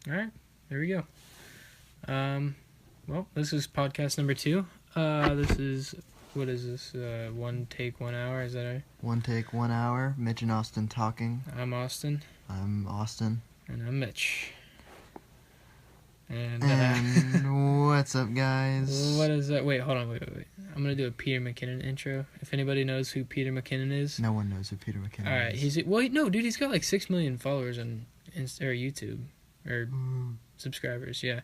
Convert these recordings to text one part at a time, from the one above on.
All right, there we go. Well, this is podcast number 2. This is, what is this? 1 take 1 hour. Is that right? 1 take 1 hour. Mitch and Austin talking. I'm Austin. I'm Austin. And I'm Mitch. And what's up, guys? What is that? Wait, hold on. Wait. I'm gonna do a Peter McKinnon intro. If anybody knows who Peter McKinnon is. No one knows who Peter McKinnon is. All right, he's got like 6 million followers on YouTube or subscribers. Yeah.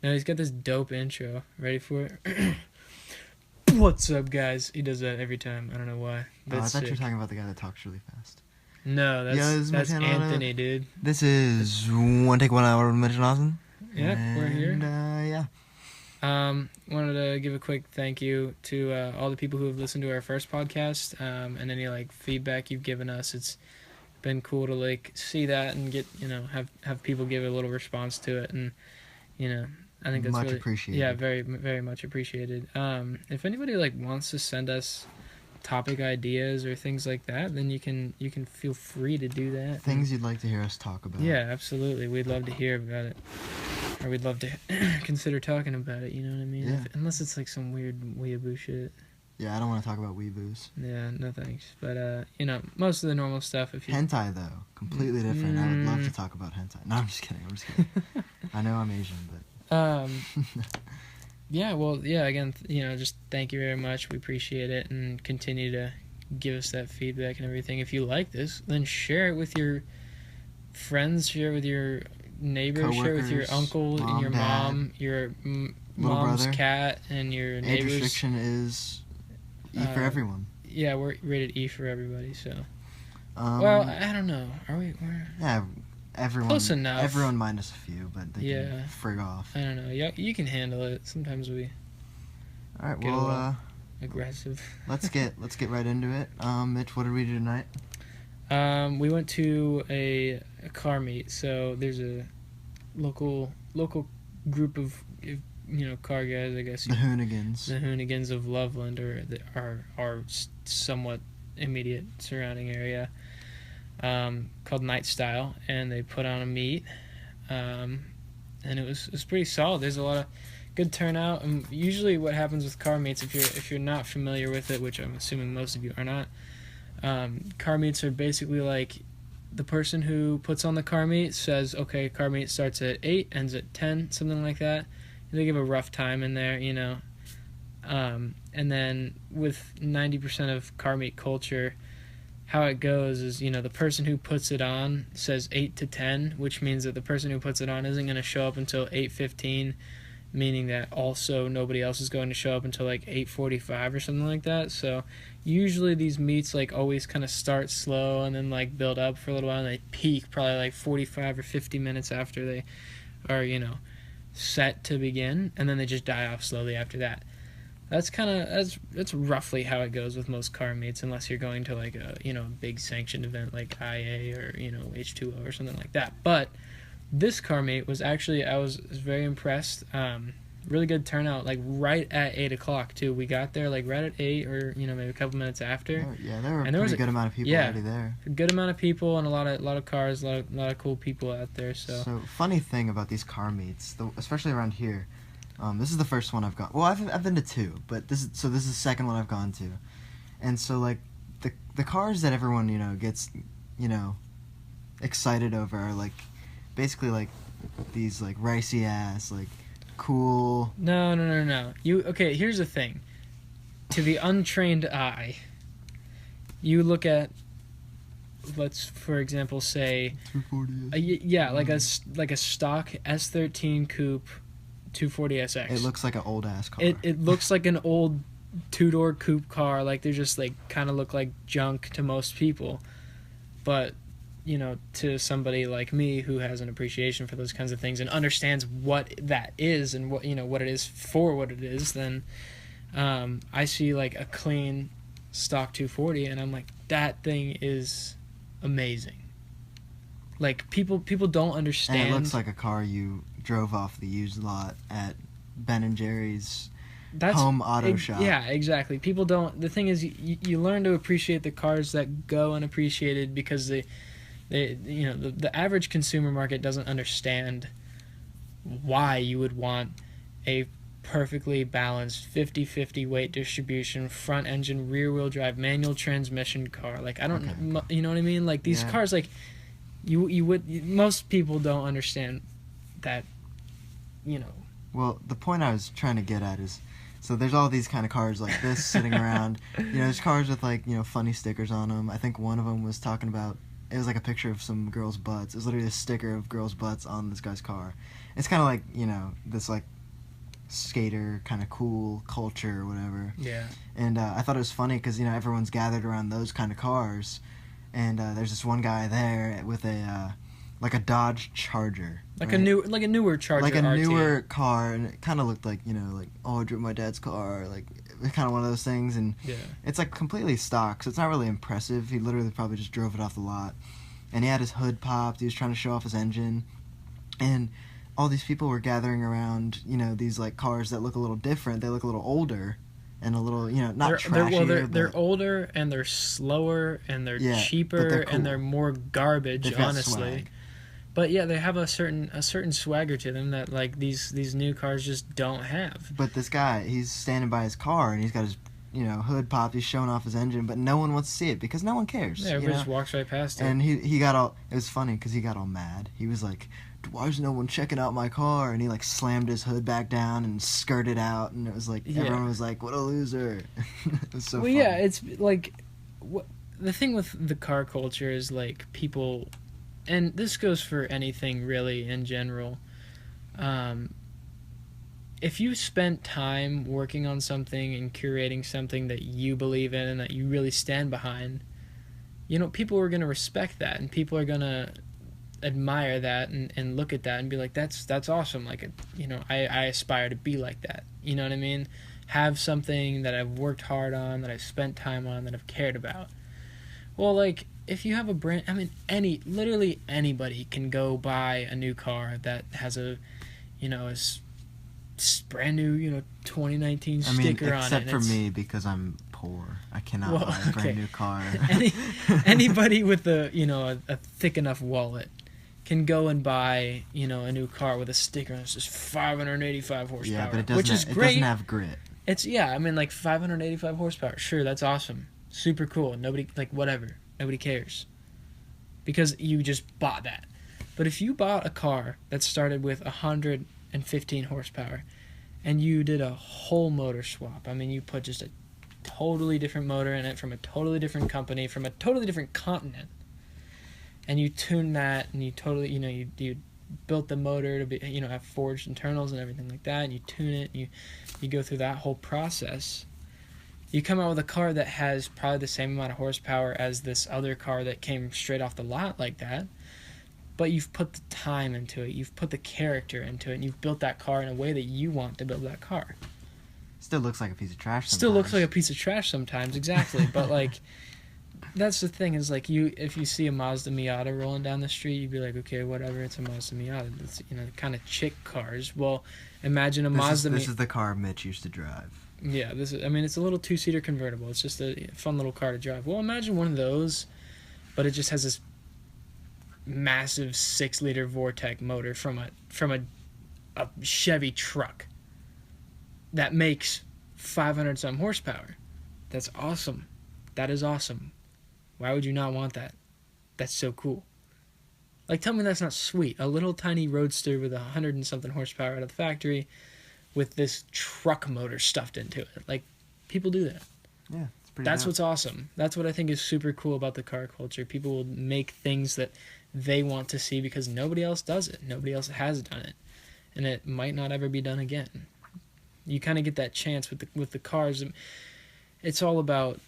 No, he's got this dope intro. Ready for it? What's up, guys? He does that every time. I don't know why. I thought you were talking about the guy that talks really fast. No, that's Anthony, dude. This is 1 take 1 hour with Mitch and Austin. Yeah, we're here. Yeah. Wanted to give a quick thank you to all the people who have listened to our first podcast, and any like feedback you've given us. It's been cool to like see that and get have people give a little response to it, and I think that's much really appreciated. Yeah, very very much appreciated. If anybody like wants to send us topic ideas or things like that, then you can feel free to do that. Things you'd like to hear us talk about. Yeah, absolutely. We'd love to hear about it. Or we'd love to consider talking about it, you know what I mean? Yeah. Unless it's like some weird weeaboo shit. Yeah, I don't want to talk about weeboos. Yeah, no thanks. But, most of the normal stuff. If you Hentai, though. Completely different. I would love to talk about hentai. No, I'm just kidding. I know I'm Asian, but... Yeah, well, yeah, again, just thank you very much. We appreciate it, and continue to give us that feedback and everything. If you like this, then share it with your friends, share it with your neighbors, share it with your uncle and your mom, your mom's brother. Cat, and your neighbors. Age restriction is E for everyone. Yeah, we're rated E for everybody, so. Well, I don't know. Are we? Yeah, everyone. Close enough. Everyone minus a few, but they can frig off. I don't know. Yeah, you can handle it. Sometimes we. All right. Well, aggressive. let's get right into it. Mitch, what did we do tonight? We went to a car meet. So there's a local group of car guys, I guess. The Hoonigans. The Hoonigans of Loveland, or our somewhat immediate surrounding area, called Night Style, and they put on a meet, and it was pretty solid. There's a lot of good turnout, and usually what happens with car meets, if you're not familiar with it, which I'm assuming most of you are not, car meets are basically like the person who puts on the car meet says, okay, car meet starts at 8, ends at 10, something like that. They give a rough time in there, and then with 90% of car meet culture, how it goes is, the person who puts it on says 8 to 10, which means that the person who puts it on isn't going to show up until 8:15, meaning that also nobody else is going to show up until like 8:45 or something like that. So usually these meets like always kind of start slow and then like build up for a little while, and they peak probably like 45 or 50 minutes after they are, set to begin, and then they just die off slowly after that. That's roughly how it goes with most car meets, unless you're going to like a big sanctioned event like IA or H2O or something like that. But this car meet was actually, I was very impressed. Really good turnout, like right at 8 o'clock too. We got there like right at 8, or maybe a couple minutes after. Yeah, there were a pretty good amount of people already there. A good amount of people, and a lot of cars, a lot of cool people out there. So funny thing about these car meets, especially around here, this is the first one I've gone. Well, I've been to 2, but this is the second one I've gone to, and so like the cars that everyone gets excited over are like basically like these like ricey ass like cool. No. Okay, here's the thing. To the untrained eye, you look at, let's for example say, 240. like a stock S13 coupe 240SX. It looks like an old ass car. It looks like an old 2-door coupe car. Like they just like kind of look like junk to most people, but to somebody like me who has an appreciation for those kinds of things and understands what that is and what what it is for what it is, then I see like a clean stock 240 and I'm like, that thing is amazing. Like people don't understand. And it looks like a car you drove off the used lot at Ben & Jerry's home auto shop. Yeah, exactly. People don't. The thing is, you learn to appreciate the cars that go unappreciated because the average consumer market doesn't understand why you would want a perfectly balanced 50-50 weight distribution, front engine, rear wheel drive, manual transmission car. Like, I don't, Okay. you know what I mean? Like, these Yeah. cars, like, most people don't understand that, you know. Well, the point I was trying to get at is, so there's all these kind of cars like this sitting around. You know, there's cars with like, you know, funny stickers on them. I think one of them was talking about, it was like a picture of some girls' butts. It was literally a sticker of girls' butts on this guy's car. It's kind of like, you know, this like skater kind of cool culture or whatever. Yeah. And I thought it was funny because, you know, everyone's gathered around those kind of cars. And there's this one guy there with a like a Dodge Charger, Like right? a newer Charger like a RT. newer car, and it kind of looked like, you know, like, oh, I drove my dad's car, like it's kind of one of those things. And Yeah. it's like completely stock, so it's not really impressive. He literally probably just drove it off the lot, and he had his hood popped. He was trying to show off his engine, and all these people were gathering around, you know, these like cars that look a little different. They look a little older and a little, you know, not trashier. They're but older and they're slower and they're Yeah, but cheaper they're cool. and they're more garbage, They've got honestly. swag. But yeah, they have a certain swagger to them that like these new cars just don't have. But this guy, he's standing by his car and he's got his, you know, hood popped. He's showing off his engine, but no one wants to see it because no one cares. Yeah, you everybody know? just walks right past it. And he got all. It was funny because he got all mad. He was like, "Why is no one checking out my car?" And he like slammed his hood back down and skirted out. And it was like everyone was like, "What a loser!" It was so. Well, funny. yeah, it's like the thing with the car culture is like people, and this goes for anything really in general. If you spent time working on something and curating something that you believe in and that you really stand behind, you know, people are going to respect that and people are going to admire that and look at that and be like, that's awesome. Like, you know, I aspire to be like that. You know what I mean? Have something that I've worked hard on, that I've spent time on, that I've cared about. Well, like, if you have a brand, I mean, literally anybody can go buy a new car that has a, you know, brand new, you know, 2019 sticker on it. Except for me, because I'm poor. I cannot buy a brand new car. Anybody with a, you know, a thick enough wallet can go and buy, you know, a new car with a sticker that's just 585 horsepower. Yeah, but which is great. It doesn't have grit. It's, yeah, I mean, like 585 horsepower. Sure, that's awesome. Super cool. Nobody, like, whatever. Nobody cares. Because you just bought that. But if you bought a car that started with 115 horsepower and you did a whole motor swap, I mean, you put just a totally different motor in it from a totally different company, from a totally different continent, and you tune that and you totally, you know, you built the motor to be, you know, have forged internals and everything like that, and you tune it, and you go through that whole process. You come out with a car that has probably the same amount of horsepower as this other car that came straight off the lot like that, but you've put the time into it, you've put the character into it, and you've built that car in a way that you want to build that car. Still looks like a piece of trash sometimes. Still looks like a piece of trash sometimes, exactly. But, like, that's the thing, is, like, if you see a Mazda Miata rolling down the street, you'd be like, okay, whatever, it's a Mazda Miata. It's, you know, kind of chick cars. Well, imagine a Mazda Miata. This is the car Mitch used to drive. Yeah, I mean, it's a little two-seater convertible. It's just a fun little car to drive. Well, imagine one of those, but it just has this massive 6-liter Vortec motor from a Chevy truck that makes 500-some horsepower. That's awesome. That is awesome. Why would you not want that? That's so cool. Like, tell me that's not sweet. A little tiny roadster with 100-and-something horsepower out of the factory with this truck motor stuffed into it. Like, people do that. Yeah, it's pretty That's dope. what's awesome. That's what I think is super cool about the car culture. People will make things that they want to see because nobody else does it. Nobody else has done it. And it might not ever be done again. You kind of get that chance with the cars. It's all about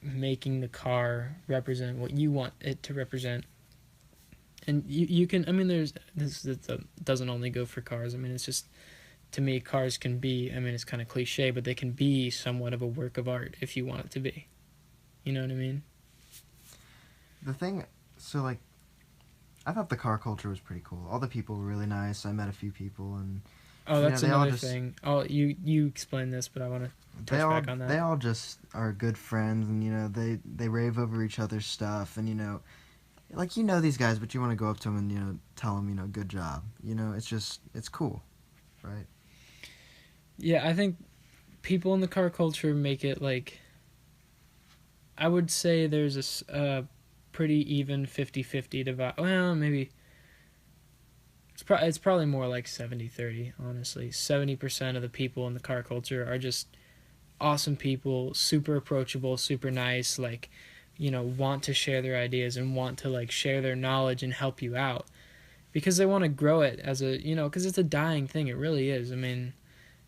making the car represent what you want it to represent. And you can, I mean, this doesn't only go for cars. I mean, it's just, to me, cars can be, I mean, it's kind of cliche, but they can be somewhat of a work of art if you want it to be. You know what I mean? The thing, so, like, I thought the car culture was pretty cool. All the people were really nice. I met a few people, and oh, that's they all another just, thing. Oh, you explain this, but I want to touch back on that. They all just are good friends, and, you know, they rave over each other's stuff, and, you know, like, you know these guys, but you want to go up to them and, you know, tell them, you know, good job. You know, it's cool, right? Yeah, I think people in the car culture make it like, I would say there's a pretty even 50-50 divide. Well, maybe it's probably more like 70-30, honestly. 70% of the people in the car culture are just awesome people, super approachable, super nice, like, you know, want to share their ideas and want to like share their knowledge and help you out because they want to grow it as a, you know, because it's a dying thing. It really is. I mean,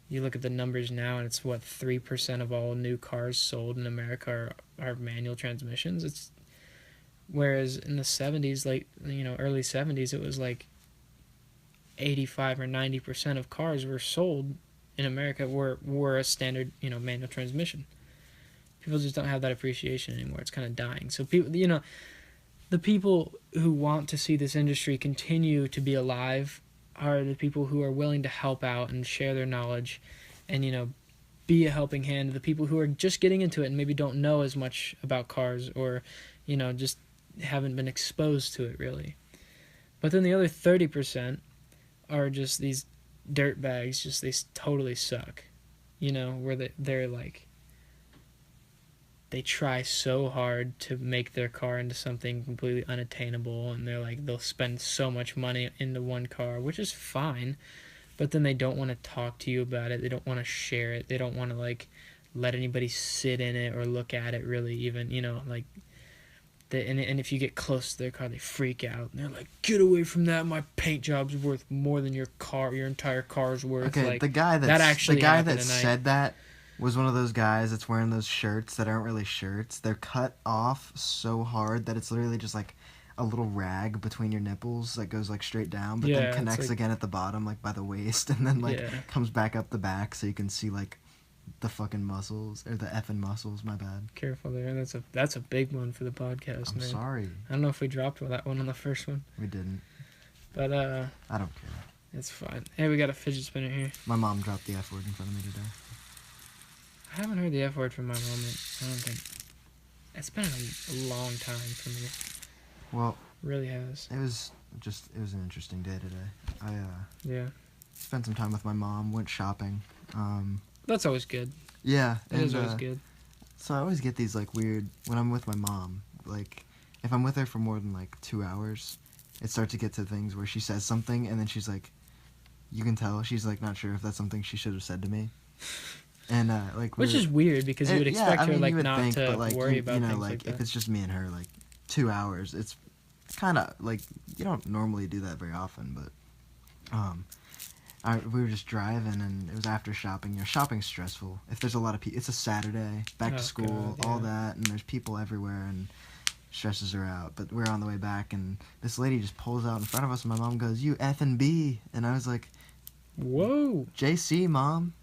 you look at the numbers now and it's what 3% of all new cars sold in America are manual transmissions. It's whereas in the 70s, like, you know, early 70s, it was like 85 or 90% of cars were sold in America were a standard, you know, manual transmission. People just don't have that appreciation anymore. It's kind of dying. So people, you know, the people who want to see this industry continue to be alive are the people who are willing to help out and share their knowledge and, you know, be a helping hand to the people who are just getting into it and maybe don't know as much about cars or, you know, just haven't been exposed to it really. But then the other 30% are just these dirt bags, just they totally suck, you know, where they're like, they try so hard to make their car into something completely unattainable, and they're like, they'll spend so much money into one car, which is fine, but then they don't want to talk to you about it, they don't want to share it, they don't want to like let anybody sit in it or look at it really even, you know, like and if you get close to their car, they freak out. And they're like, "Get away from that! My paint job's worth more than your entire car's worth." Okay, like, the guy that said that was one of those guys that's wearing those shirts that aren't really shirts. They're cut off so hard that it's literally just like a little rag between your nipples that goes like straight down, but then connects like, again at the bottom, like by the waist, and then like comes back up the back so you can see like the fucking muscles, or the effing muscles, my bad. Careful there. That's a big one for the podcast, I'm man. sorry. I don't know if we dropped that one on the first one. We didn't. But I don't care. It's fine. Hey, we got a fidget spinner here. My mom dropped the F word in front of me today. I haven't heard the F word from my mom. I don't think. It's been a long time for me. Well, it really has. It was an interesting day today. I spent some time with my mom, went shopping. That's always good. Yeah. It is always good. So I always get these, like, weird... When I'm with my mom, like, if I'm with her for more than, like, 2 hours, it starts to get to things where she says something, and then she's like... You can tell she's, like, not sure if that's something she should have said to me. And, like... Which is weird, because you would expect her, like, not think, to like, worry about things like that. If it's just me and her, like, 2 hours, it's kind of, like... You don't normally do that very often, but... we were just driving, and it was after shopping. You know, shopping's stressful. If there's a lot of people, it's a Saturday, back to school, all that, and there's people everywhere, and stresses her out. But we're on the way back, and this lady just pulls out in front of us, and my mom goes, "You effing B," and I was like, "Whoa, JC, mom."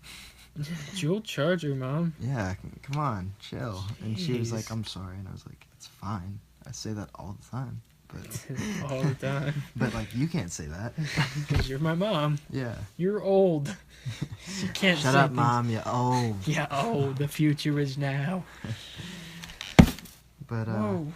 Dual charger, mom. Yeah, come on, chill. Jeez. And she was like, "I'm sorry," and I was like, "It's fine. I say that all the time." But all the time. But, like, you can't say that. Because you're my mom. Yeah. You're old. You can't Shut say up, things. Mom, you're old. Yeah, old. The future is now. But, Whoa.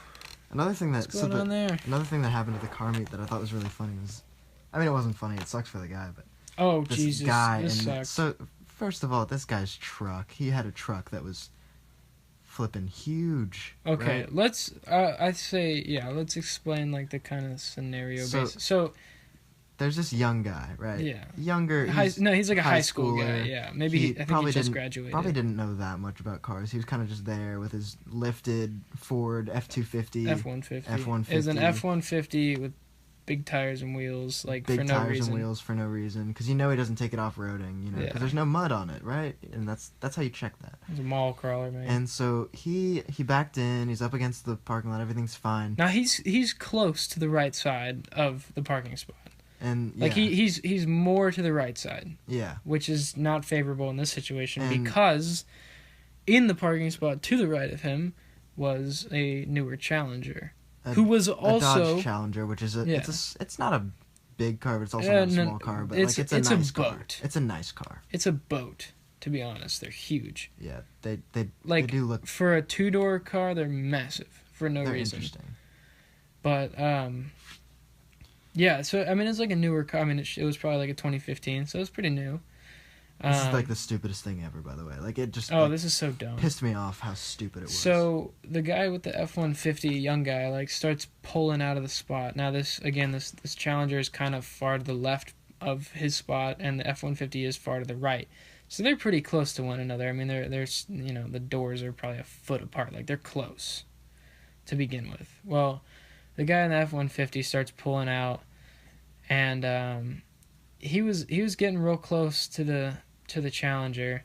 Another thing that... What's going on there? Another thing that happened at the car meet that I thought was really funny was... I mean, it wasn't funny. It sucks for the guy, but... Oh, this Jesus. Guy this and sucks. So, first of all, this guy's truck. He had a truck that was... flipping huge. Okay, right? let's let's explain like the kind of scenario basis. So there's this young guy, right? Yeah. Younger. He's like a high school guy. Yeah, maybe I think he just graduated. Probably didn't know that much about cars. He was kind of just there with his lifted Ford F-250. F-150. It was an F-150 with big tires and wheels, like big for no tires reason. And wheels for no reason, because you know he doesn't take it off-roading, you know, because there's no mud on it, right? And that's how you check that. He's a mall crawler, man. And so he backed in. He's up against the parking lot. Everything's fine. Now he's close to the right side of the parking spot. And like he's more to the right side. Yeah. Which is not favorable in this situation because in the parking spot to the right of him was a newer Challenger. Who was also a Dodge Challenger, which is it's not a big car, but it's also not a small car. But it's a nice car. It's a nice car. It's a boat, to be honest. They're huge. Yeah, they like do look for a 2-door car. They're massive for no reason. Interesting. But yeah. So I mean, it's like a newer car. I mean, it was probably like a 2015, so it's pretty new. This is like the stupidest thing ever, by the way. Like it just this is so dumb. Pissed me off how stupid it was. So the guy with the F-150, young guy, like starts pulling out of the spot. Now this Challenger is kind of far to the left of his spot, and the F-150 is far to the right. So they're pretty close to one another. I mean, they're the doors are probably a foot apart. Like they're close to begin with. Well, the guy in the F-150 starts pulling out, and he was getting real close to the Challenger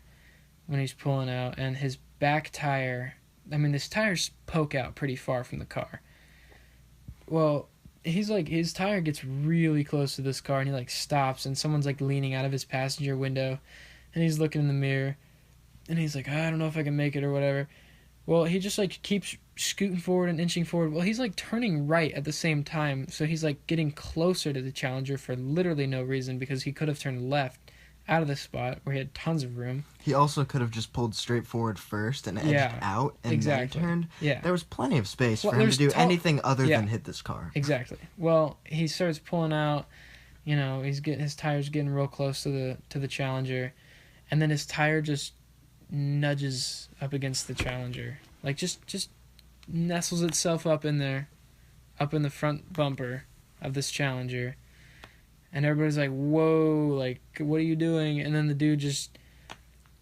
when he's pulling out, and his back tire, I mean, his tires poke out pretty far from the car. Well, he's like, his tire gets really close to this car, and he like stops, and someone's like leaning out of his passenger window, and he's looking in the mirror, and he's like, I don't know if I can make it or whatever. Well, he just like keeps scooting forward and inching forward. Well, he's like turning right at the same time, so he's like getting closer to the Challenger for literally no reason, because he could have turned left out of the spot where he had tons of room. He also could have just pulled straight forward first and edged out and then turned. Yeah. There was plenty of space for him to do anything other than hit this car. Exactly. Well, he starts pulling out, he's getting his tire's getting real close to the Challenger, and then his tire just nudges up against the Challenger. Like just nestles itself up in there, up in the front bumper of this Challenger. And everybody's like, whoa, like, what are you doing? And then the dude just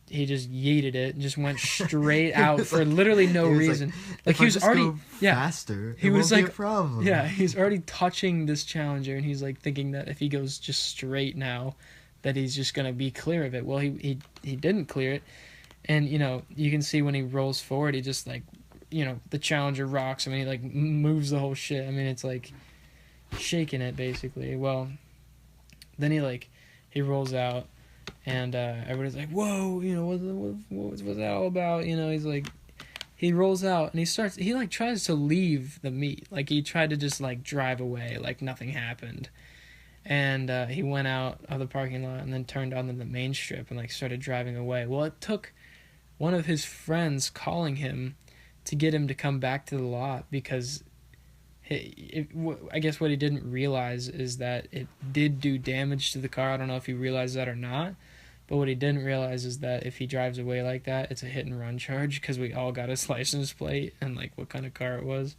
yeeted it and just went straight out for literally no reason. Like he was already faster. He was like, a problem. Yeah, he's already touching this Challenger, and he's like thinking that if he goes just straight now, that he's just gonna be clear of it. Well, he didn't clear it, and you can see when he rolls forward, he just like, the Challenger rocks. I mean, he like moves the whole shit. I mean, it's like shaking it basically. Well. Then he rolls out, and everybody's like, whoa, what's that all about? He's like, he rolls out, and he tries to leave the meet. Like, he tried to just, like, drive away, like nothing happened. And he went out of the parking lot and then turned onto the main strip and, like, started driving away. Well, it took one of his friends calling him to get him to come back to the lot, because I guess what he didn't realize is that it did do damage to the car. I don't know if he realized that or not, but what he didn't realize is that if he drives away like that, it's a hit and run charge, because we all got his license plate and like what kind of car it was,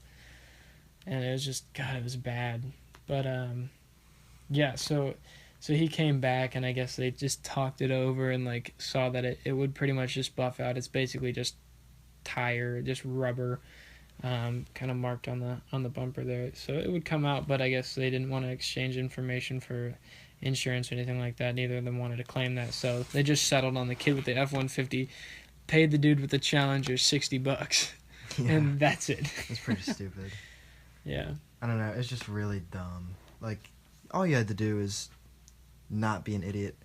and it was just, God, it was bad. But yeah, so he came back, and I guess they just talked it over and like saw that it would pretty much just buff out. It's basically just tire, just rubber. Kind of marked on the bumper there, so it would come out, but I guess they didn't want to exchange information for insurance or anything like that. Neither of them wanted to claim that, so they just settled on the kid with the F-150, paid the dude with the Challenger $60, and that's it. It's pretty stupid. Yeah. I don't know, it's just really dumb. Like, all you had to do is not be an idiot,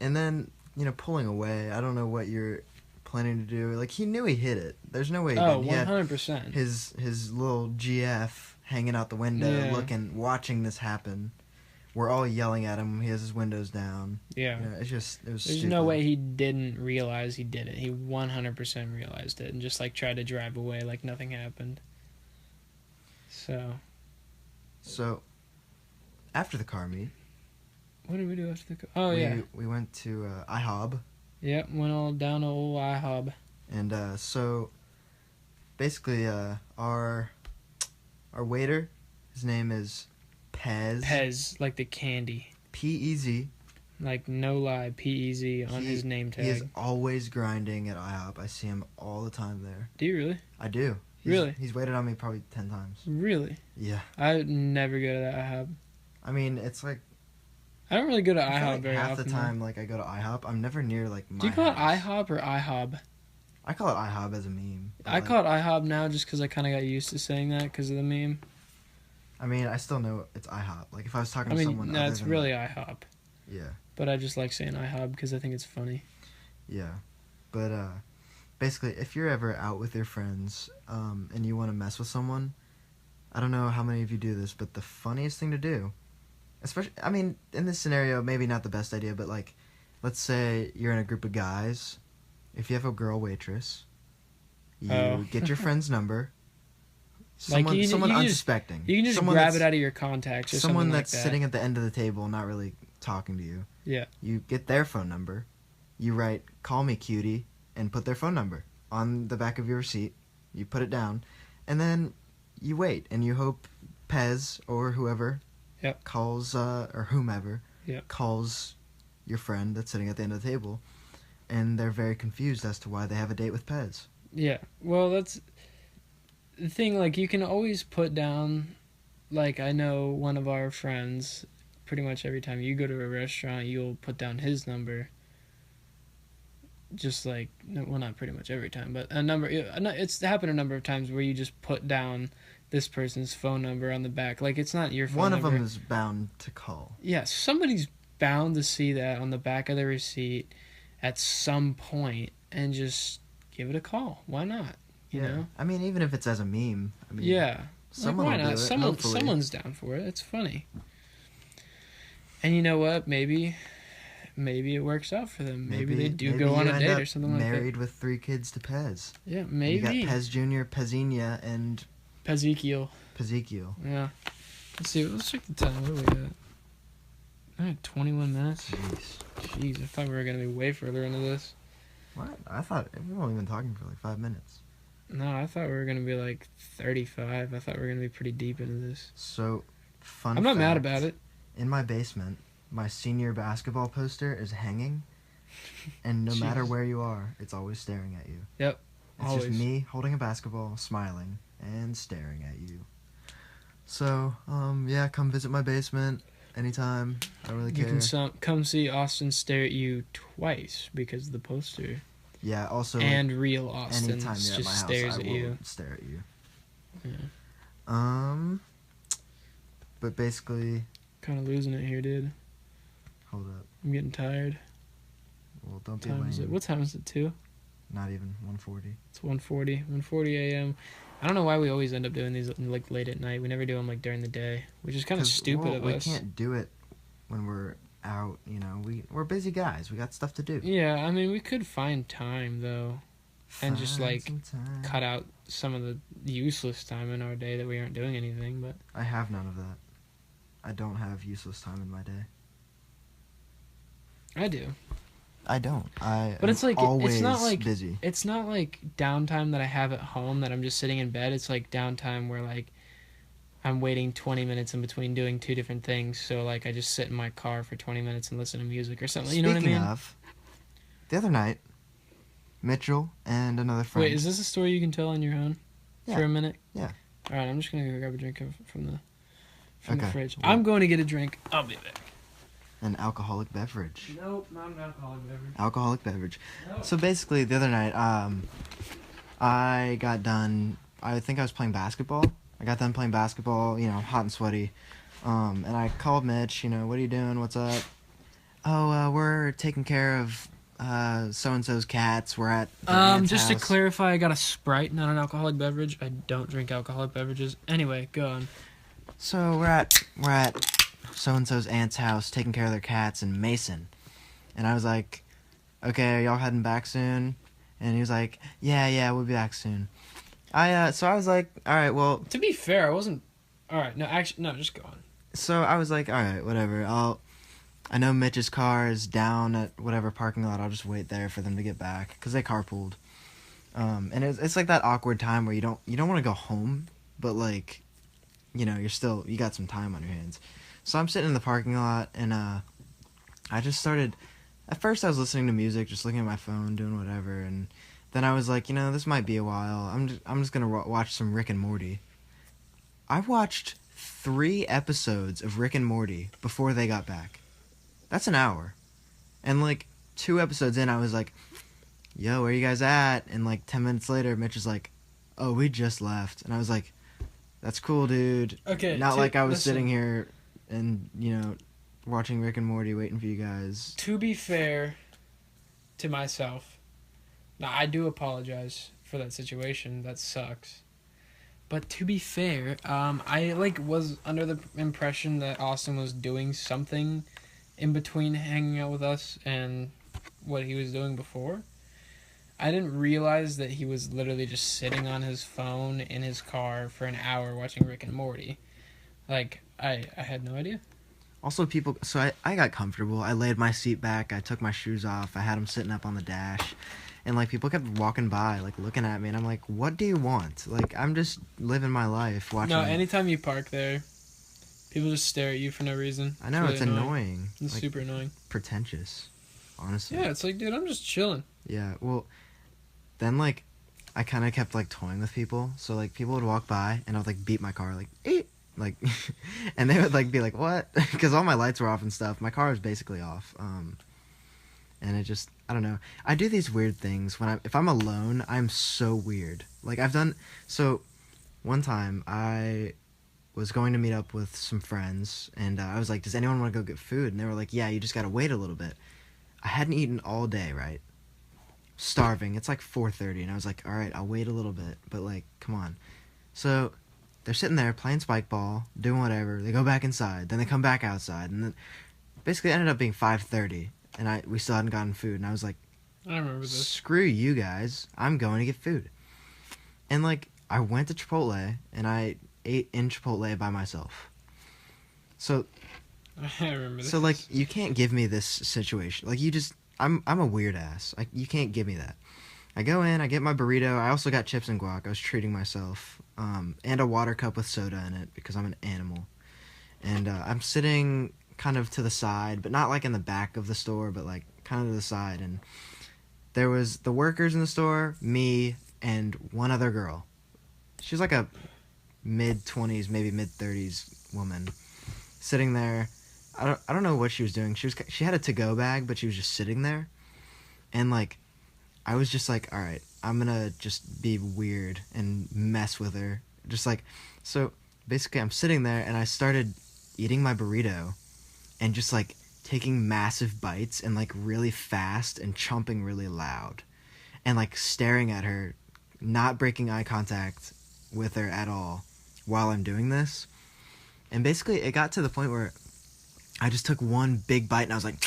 and then, pulling away, I don't know what you're planning to do. Like, he knew he hit it. There's no way he didn't. 100%. His little GF hanging out the window, watching this happen. We're all yelling at him. He has his windows down. Yeah. It was There's stupid. no way he didn't realize he did it. He 100% realized it and just, like, tried to drive away like nothing happened. So, after the car meet... What did we do after the car? Oh, yeah. We went to IHOB. Yep, went all down to old IHOB. And so, basically, our waiter, his name is Pez. Pez, like the candy. P-E-Z. Like, no lie, P-E-Z on his name tag. He is always grinding at IHOP. I see him all the time there. Do you really? I do. Really? He's waited on me probably 10 times. Really? Yeah. I would never go to that IHOP. I mean, it's like... I don't really go to IHOP like very half often. The time, like, I go to IHOP, I'm never near, like, my Do you call it house. IHOP or IHOB? I call it IHOB as a meme. I call it IHOB now just because I kind of got used to saying that because of the meme. I mean, I still know it's IHOP. Like, if I was talking to someone no, it's really IHOP. Yeah. But I just like saying IHOB because I think it's funny. Yeah. But, basically, if you're ever out with your friends, and you want to mess with someone, I don't know how many of you do this, but the funniest thing to do, especially, I mean, in this scenario, maybe not the best idea, but, like, let's say you're in a group of guys. If you have a girl waitress, you get your friend's number, Someone, you someone just- unsuspecting. You can just someone grab that's- it out of your contacts or someone something that's like that. sitting at the end of the table, not really talking to you. Yeah. You get their phone number. You write, "Call me, cutie," and put their phone number on the back of your receipt. You put it down, and then you wait and you hope Pez or whoever Yep. calls or whomever Yep. calls your friend that's sitting at the end of the table, and they're very confused as to why they have a date with Pez. Yeah. Well, that's the thing. Like, you can always put down. Like, I know one of our friends. Pretty much every time you go to a restaurant, you'll put down his number. Just like, well, not pretty much every time, but a number. It's happened a number of times where you just put down this person's phone number on the back. Like, it's not your phone number. One of them is bound to call. Yeah, somebody's bound to see that on the back of the receipt at some point and just give it a call. Why not? You know? I mean, even if it's as a meme. I mean, Yeah. someone why will not? do it, hopefully. Someone's down for it. It's funny. And you know what? Maybe it works out for them. Maybe they do go on a date or something like that. Married with 3 kids to Pez. Yeah, maybe. You got Pez Jr., Pezinia, and Pezekiel. Pezekiel. Yeah. Let's see. Let's check the time. What are we at? All right, 21 minutes. Jeez, I thought we were going to be way further into this. What? I thought we've only been talking for like 5 minutes. No, I thought we were going to be like 35. I thought we were going to be pretty deep into this. So, fun I'm not mad fact, about it. In my basement, my senior basketball poster is hanging, and no matter Jesus. where you are, it's always staring at you. Yep, It's always. just me holding a basketball, smiling, and staring at you. So, yeah, come visit my basement anytime. I don't really You care. can come see Austin stare at you twice because of the poster. Yeah, also, And real Austin anytime just you're at my house, stares I at will you. stare at you. Yeah. But basically, Kind of losing it here, dude. hold up. I'm getting tired. Well, don't What be time is it? lame. What time is it, too? Not even 1:40. It's 1:40 a.m. I don't know why we always end up doing these like late at night. We never do them like during the day, which is kind of stupid of we us. can't do it when we're out, you know. We're busy guys. We got stuff to do. Yeah, I mean, we could find time, though. And just, Find like, some time. Cut out some of the useless time in our day that we aren't doing anything, but I have none of that. I don't have useless time in my day. I do. I don't. But it's like always it's not like busy. It's not like downtime that I have at home that I'm just sitting in bed. It's like downtime where like I'm waiting 20 minutes in between doing 2 different things. So like I just sit in my car for 20 minutes and listen to music or something. You know what I Speaking mean? of, the other night, Mitchell and another friend. Wait, is this a story you can tell on your own Yeah. for a minute? Yeah. All right, I'm just gonna go grab a drink from the Okay. fridge. Well- I'm going to get a drink. I'll be back. An alcoholic beverage. Nope, not an alcoholic beverage. Alcoholic beverage. Nope. So basically, the other night, I got done. I think I was playing basketball. I got done playing basketball, you know, hot and sweaty. And I called Mitch. You know, what are you doing? What's up? Oh, we're taking care of so and so's cats. We're at their aunt's Just to house. clarify, I got a Sprite, not an alcoholic beverage. I don't drink alcoholic beverages. Anyway, go on. So we're at so and so's aunt's house taking care of their cats in Mason. And I was like, okay, are y'all heading back soon? And he was like, yeah, we'll be back soon. So I was like, all right, well. To be fair, I wasn't. All right, no, actually, no, just go on. So I was like, all right, whatever. I know Mitch's car is down at whatever parking lot. I'll just wait there for them to get back because they carpooled. And it's like that awkward time where you don't want to go home, but like, you know, you got some time on your hands. So I'm sitting in the parking lot, and I just started. At first, I was listening to music, just looking at my phone, doing whatever, and then I was like, you know, this might be a while. I'm just gonna watch some Rick and Morty. I watched 3 episodes of Rick and Morty before they got back. That's an hour, and like 2 episodes in, I was like, yo, where you guys at? And like 10 minutes later, Mitch was like, oh, we just left, and I was like, that's cool, dude. Okay. Not like I was listen, sitting here and, you know, watching Rick and Morty waiting for you guys. To be fair to myself, now I do apologize for that situation. That sucks. But to be fair, I like was under the impression that Austin was doing something in between hanging out with us and what he was doing before. I didn't realize that he was literally just sitting on his phone in his car for an hour watching Rick and Morty. Like, I had no idea. Also, people. So I got comfortable. I laid my seat back. I took my shoes off. I had them sitting up on the dash, and like people kept walking by, like looking at me, and I'm like, "What do you want?" Like I'm just living my life watching. No, anytime you park there, people just stare at you for no reason. I know really it's annoying. It's like, super annoying. Pretentious, honestly. Yeah, it's like, dude, I'm just chilling. Yeah. Well, then like, I kind of kept like toying with people. So like people would walk by, and I would like beat my car like, "Eep." Like, and they would like be like, "What?" Because all my lights were off and stuff. My car was basically off. And it just, I don't know. I do these weird things if I'm alone. I'm so weird. Like so one time I was going to meet up with some friends, and I was like, "Does anyone want to go get food?" And they were like, "Yeah, you just gotta wait a little bit." I hadn't eaten all day, right? Starving. It's like 4:30, and I was like, "All right, I'll wait a little bit." But like, come on. So they're sitting there playing spike ball, doing whatever. They go back inside, then they come back outside, and then basically it ended up being 5:30, and we still hadn't gotten food. And I was like, I remember this. "Screw you guys! I'm going to get food." And like, I went to Chipotle, and I ate in Chipotle by myself. So I remember this. So like, you can't give me this situation. Like, I'm a weird ass. You can't give me that. I go in, I get my burrito. I also got chips and guac. I was treating myself. And a water cup with soda in it because I'm an animal. And I'm sitting kind of to the side, but not like in the back of the store, but like kind of to the side. And there was the workers in the store, me, and one other girl. She was like a mid-20s, maybe mid-30s woman sitting there. I don't know what she was doing. She had a to-go bag, but she was just sitting there. And like, I was just like, all right, I'm gonna just be weird and mess with her. Just like, so basically I'm sitting there and I started eating my burrito and just like taking massive bites and like really fast and chomping really loud and like staring at her, not breaking eye contact with her at all while I'm doing this. And basically it got to the point where I just took one big bite and I was like,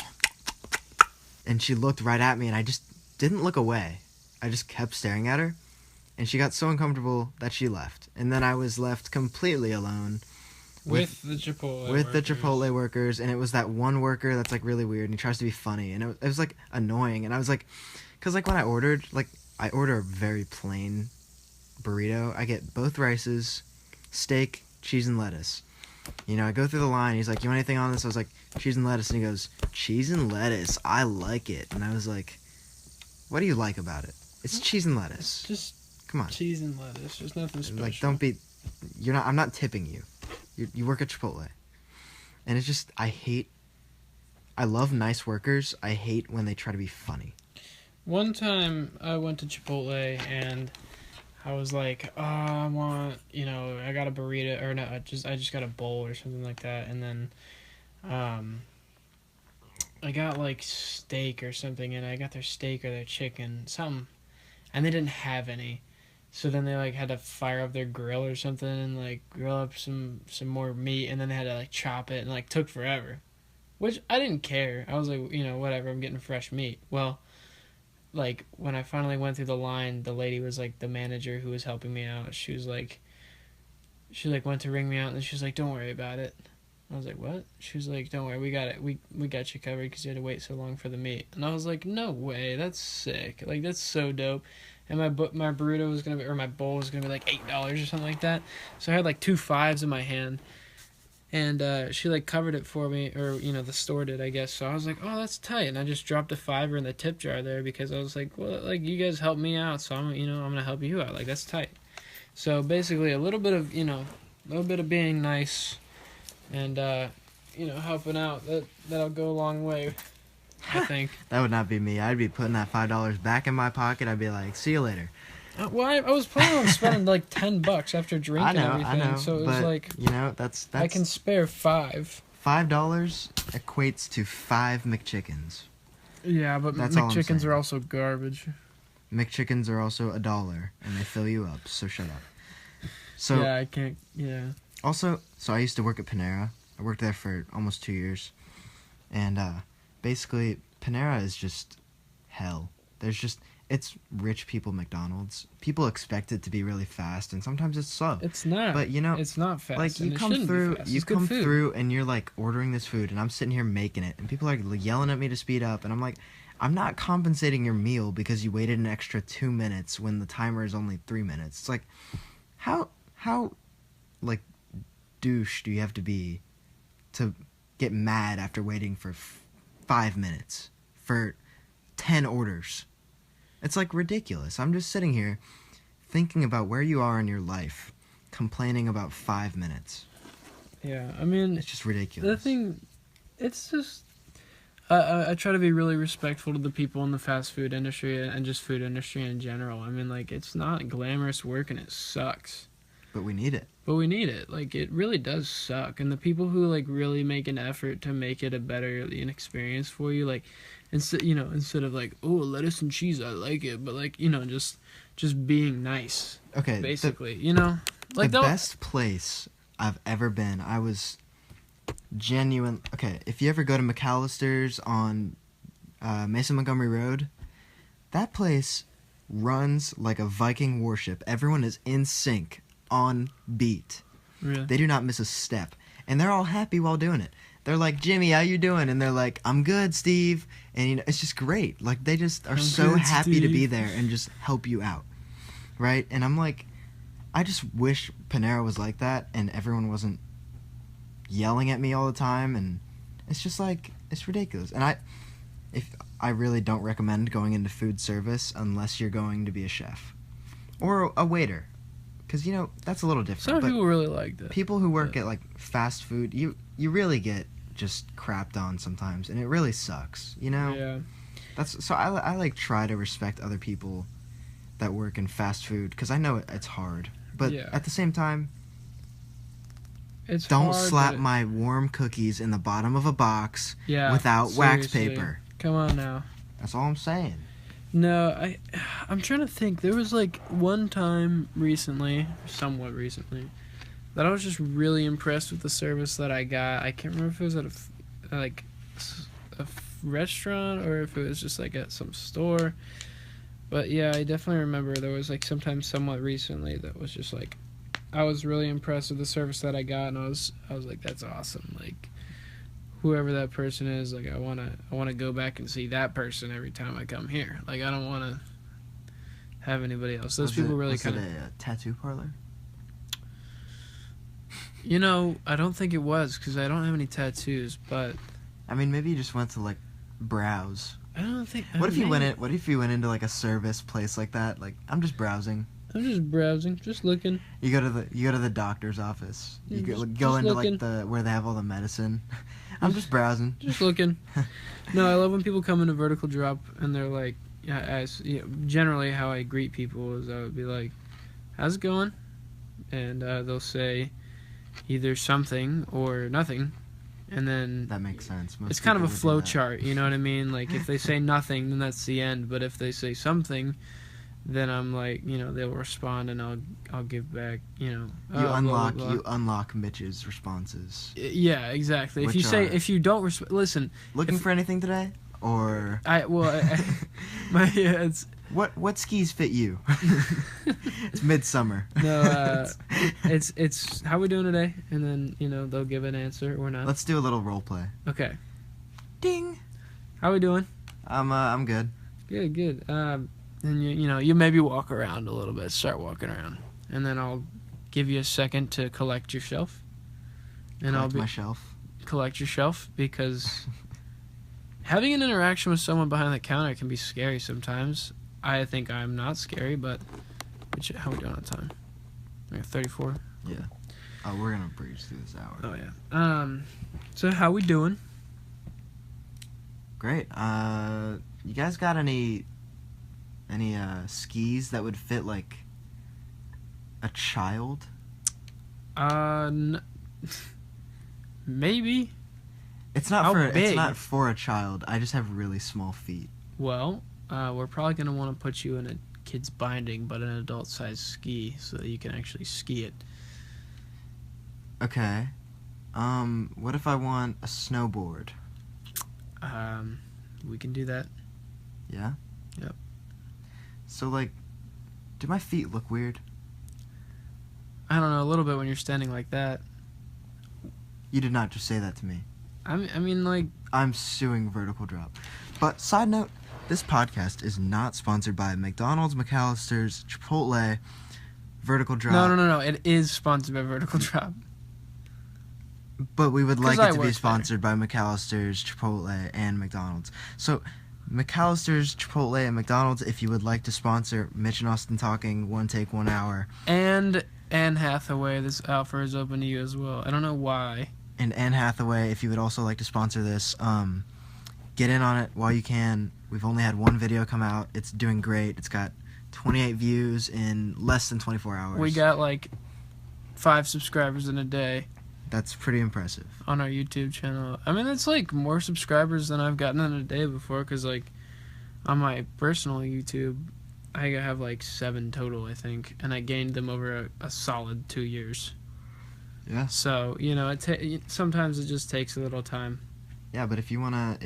and she looked right at me and I just didn't look away. I just kept staring at her, and she got so uncomfortable that she left. And then I was left completely alone with the Chipotle workers, and it was that one worker that's like really weird, and he tries to be funny, and it was like annoying. And I was like, because like when I order a very plain burrito. I get both rices, steak, cheese, and lettuce. You know, I go through the line. He's like, "You want anything on this?" I was like, "Cheese and lettuce." And he goes, "Cheese and lettuce. I like it." And I was like, "What do you like about it?" It's cheese and lettuce. Just come on. Cheese and lettuce. There's nothing special. Like, don't be. You're not. I'm not tipping you. You work at Chipotle, and it's just I love nice workers. I hate when they try to be funny. One time I went to Chipotle and I was like, "Oh, I want, I got a burrito, or no, I just got a bowl or something like that." And then, I got like steak or something, and I got their steak or their chicken, something, and they didn't have any. So then they like had to fire up their grill or something and like grill up some more meat, and then they had to like chop it, and like took forever, which I didn't care. I was like, whatever, I'm getting fresh meat. Well, like when I finally went through the line, the lady was like the manager who was helping me out. She went to ring me out, and she was like, "Don't worry about it." I was like, "What?" She was like, "Don't worry, we got it. We got you covered because you had to wait so long for the meat." And I was like, "No way, that's sick. Like, that's so dope." And my burrito was gonna be, or my bowl was gonna be like $8 or something like that. So I had like 2 fives in my hand, and she like covered it for me, or the store did, I guess. So I was like, "Oh, that's tight." And I just dropped a $5 in the tip jar there because I was like, "Well, like you guys helped me out, so I'm gonna help you out. Like, that's tight." So basically, a little bit of being nice, and helping out, that'll go a long way, I think. That would not be me. I'd be putting that $5 back in my pocket. I'd be like, "See you later." Well, I was planning on spending like $10 after drinking everything. I know. So it was like, that's I can spare $5. $5 equates to 5 McChickens. Yeah, but That's all I'm McChickens saying. are also garbage. McChickens are also $1, and they fill you up. So shut up. So yeah, I can't. Yeah. Also, so I used to work at Panera. I worked there for almost 2 years, and basically Panera is just hell. There's just it's rich people McDonald's. People expect it to be really fast, and sometimes it's slow. It's not. But you know, it's not fast. like you and it come shouldn't be through, fast. you It's good come food. through, and you're like ordering this food, and I'm sitting here making it, and people are yelling at me to speed up, and I'm like, I'm not compensating your meal because you waited an extra 2 minutes when the timer is only 3 minutes. It's like, how like douche do you have to be to get mad after waiting for 5 minutes for 10 orders? It's like ridiculous. I'm just sitting here thinking about where you are in your life, complaining about 5 minutes. Yeah, I mean, It's just ridiculous. the thing, it's just, I try to be really respectful to the people in the fast food industry and just food industry in general. I mean, like, it's not glamorous work and it sucks. But we need it. But we need it. Like, it really does suck. And the people who, like, really make an effort to make it a better experience for you, like, instead of, like, oh, lettuce and cheese, I like it. But, like, just being nice, Okay. basically, The Like, best place I've ever been, I was genuine. Okay, if you ever go to McAllister's on Mason Montgomery Road, that place runs like a Viking warship. Everyone is in sync, on beat. Really? They do not miss a step, and they're all happy while doing it. They're like, Jimmy, how you doing? And they're like, I'm good, Steve. And it's just great. Like, they just are I'm so good, happy to be Steve. there and just help you out, right? And I'm like, I just wish Panera was like that, and everyone wasn't yelling at me all the time. And it's just like, it's ridiculous. And I really don't recommend going into food service unless you're going to be a chef or a waiter, because that's a little different. Some But people really like that. people who work at like fast food, you really get just crapped on sometimes, and it really sucks. Yeah. That's so I like try to respect other people that work in fast food, because I know it's hard, but Yeah. at the same time, It's don't hard, slap but my warm cookies in the bottom of a box yeah, without wax seriously. paper. Come on now. That's all I'm saying. No, I'm trying to think. There was like one time recently, somewhat recently, that I was just really impressed with the service that I got. I can't remember if it was at a restaurant or if it was just like at some store. But yeah, I definitely remember there was like sometime somewhat recently that was just like, I was really impressed with the service that I got, and I was like, that's awesome. Like, whoever that person is, like, I wanna go back and see that person every time I come here. Like, I don't wanna have anybody else. Those people really kind of. Was it a tattoo parlor? I don't think it was, because I don't have any tattoos. But I mean, maybe you just went to like browse. I don't think. What if you went into like a service place like that? Like, I'm just browsing. I'm just browsing, just looking. You go to the doctor's office. You Yeah, go just into looking. like the where they have all the medicine. I'm just browsing. Just looking. No, I love when people come into vertical drop and they're like, generally how I greet people is I would be like, how's it going? And they'll say either something or nothing. And then That makes sense. Most it's kind of a people would do flow that. chart, you know what I mean? Like, if they say nothing, then that's the end. But if they say something, then I'm like, they'll respond, and I'll give back, You blah, blah, unlock blah. you unlock Mitch's responses. Yeah, exactly. Which If you don't listen, Looking If- for anything today? Or it's what skis fit you? It's midsummer. no, it's how we doing today, and then they'll give an answer or not. Let's do a little role play. Okay, Ding. how we doing? I'm good. Good. Then you maybe walk around a little bit, start walking around, and then I'll give you a second to collect yourself, and Collect my shelf. collect yourself, because having an interaction with someone behind the counter can be scary sometimes. I think I'm not scary, but how we doing on time? We got 34. Yeah. Oh, we're gonna breeze through this hour. Oh yeah. So how we doing? Great. You guys got any skis that would fit like a child? Maybe. It's not How for big? it's not for a child. I just have really small feet. Well, we're probably gonna want to put you in a kid's binding, but an adult-sized ski, so that you can actually ski it. Okay. What if I want a snowboard? We can do that. Yeah? Yep. So, like, do my feet look weird? I don't know, a little bit when you're standing like that. You did not just say that to me. I mean, like... I'm suing Vertical Drop. But, side note, this podcast is not sponsored by McDonald's, McAllister's, Chipotle, Vertical Drop. No. It is sponsored by Vertical Drop. But we would like it to be work sponsored by McAllister's, Chipotle, and McDonald's. So, McAllister's, Chipotle, and McDonald's, if you would like to sponsor Mitch and Austin Talking, 1 take, 1 hour. And Anne Hathaway, this offer is open to you as well. I don't know why. And Anne Hathaway, if you would also like to sponsor this, get in on it while you can. We've only had one video come out. It's doing great. It's got 28 views in less than 24 hours. We got like 5 subscribers in a day. That's pretty impressive. On our YouTube channel. I mean, it's like more subscribers than I've gotten in a day before, because like on my personal YouTube, I have like 7 total, I think, and I gained them over a solid 2 years. Yeah. So, you know, sometimes it just takes a little time. Yeah, but if you wanna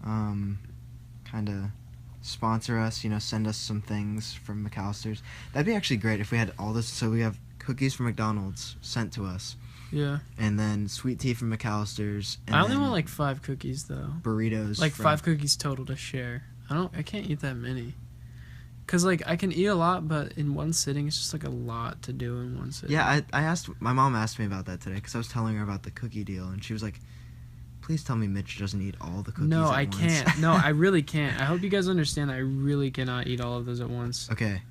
kind of sponsor us, you know, send us some things from McAllister's. That'd be actually great if we had all this. So we have cookies from McDonald's sent to us. Yeah. And then sweet tea from McAllister's. And I only want like 5 cookies though. Burritos. Like 5 cookies total to share. I can't eat that many. Cause like I can eat a lot, but in one sitting it's just like a lot to do in one sitting. Yeah, my mom asked me about that today because I was telling her about the cookie deal, and she was like, "Please tell me Mitch doesn't eat all the cookies." No, at I once. can't. No, I really can't. I hope you guys understand. I really cannot eat all of those at once. Okay.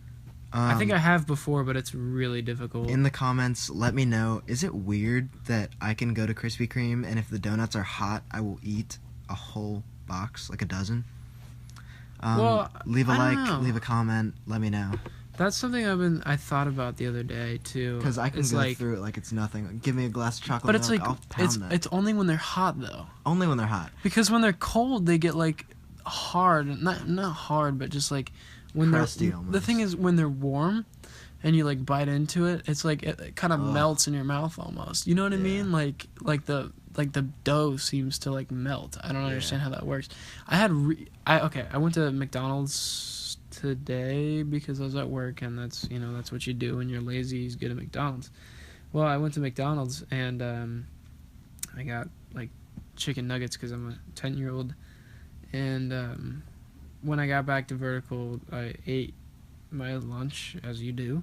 I think I have before, but it's really difficult. In the comments, let me know. Is it weird that I can go to Krispy Kreme and if the donuts are hot, I will eat a whole box, like a dozen? Well, leave a I don't like, know. leave a comment, let me know. That's something I thought about the other day too. Because I can It's go like, through it like it's nothing. Give me a glass of chocolate but it's milk, like I'll pound that. it's only when they're hot though. Only when they're hot. Because when they're cold, they get like hard. Not hard, but just like when Crusty they're. almost. The thing is, when they're warm, and you like bite into it, it's like it kind of melts in your mouth almost. You know what I mean? Like the dough seems to like melt. I don't understand how that works. I went to McDonald's today because I was at work, and that's what you do when you're lazy. You go to McDonald's. Well, I went to McDonald's and I got like chicken nuggets because I'm a 10-year-old, and when I got back to Vertical, I ate my lunch as you do,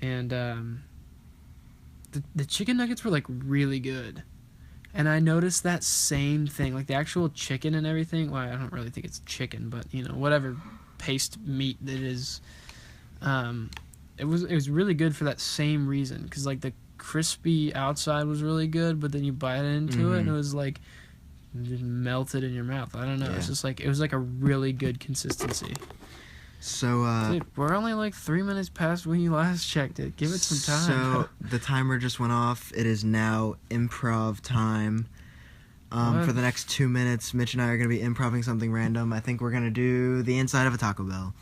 and the chicken nuggets were like really good. And I noticed that same thing, like the actual chicken and everything. Well, I don't really think it's chicken, but whatever paste meat that is. It was really good for that same reason, because like the crispy outside was really good, but then you bite into it and it was like just melted in your mouth. I don't know. It's just like it was like a really good consistency. So Dude, we're only like 3 minutes past when you last checked it. Give it some time. So the timer just went off. It is now improv time. For the next 2 minutes, Mitch and I are going to be improving something random. I think we're going to do the inside of a Taco Bell.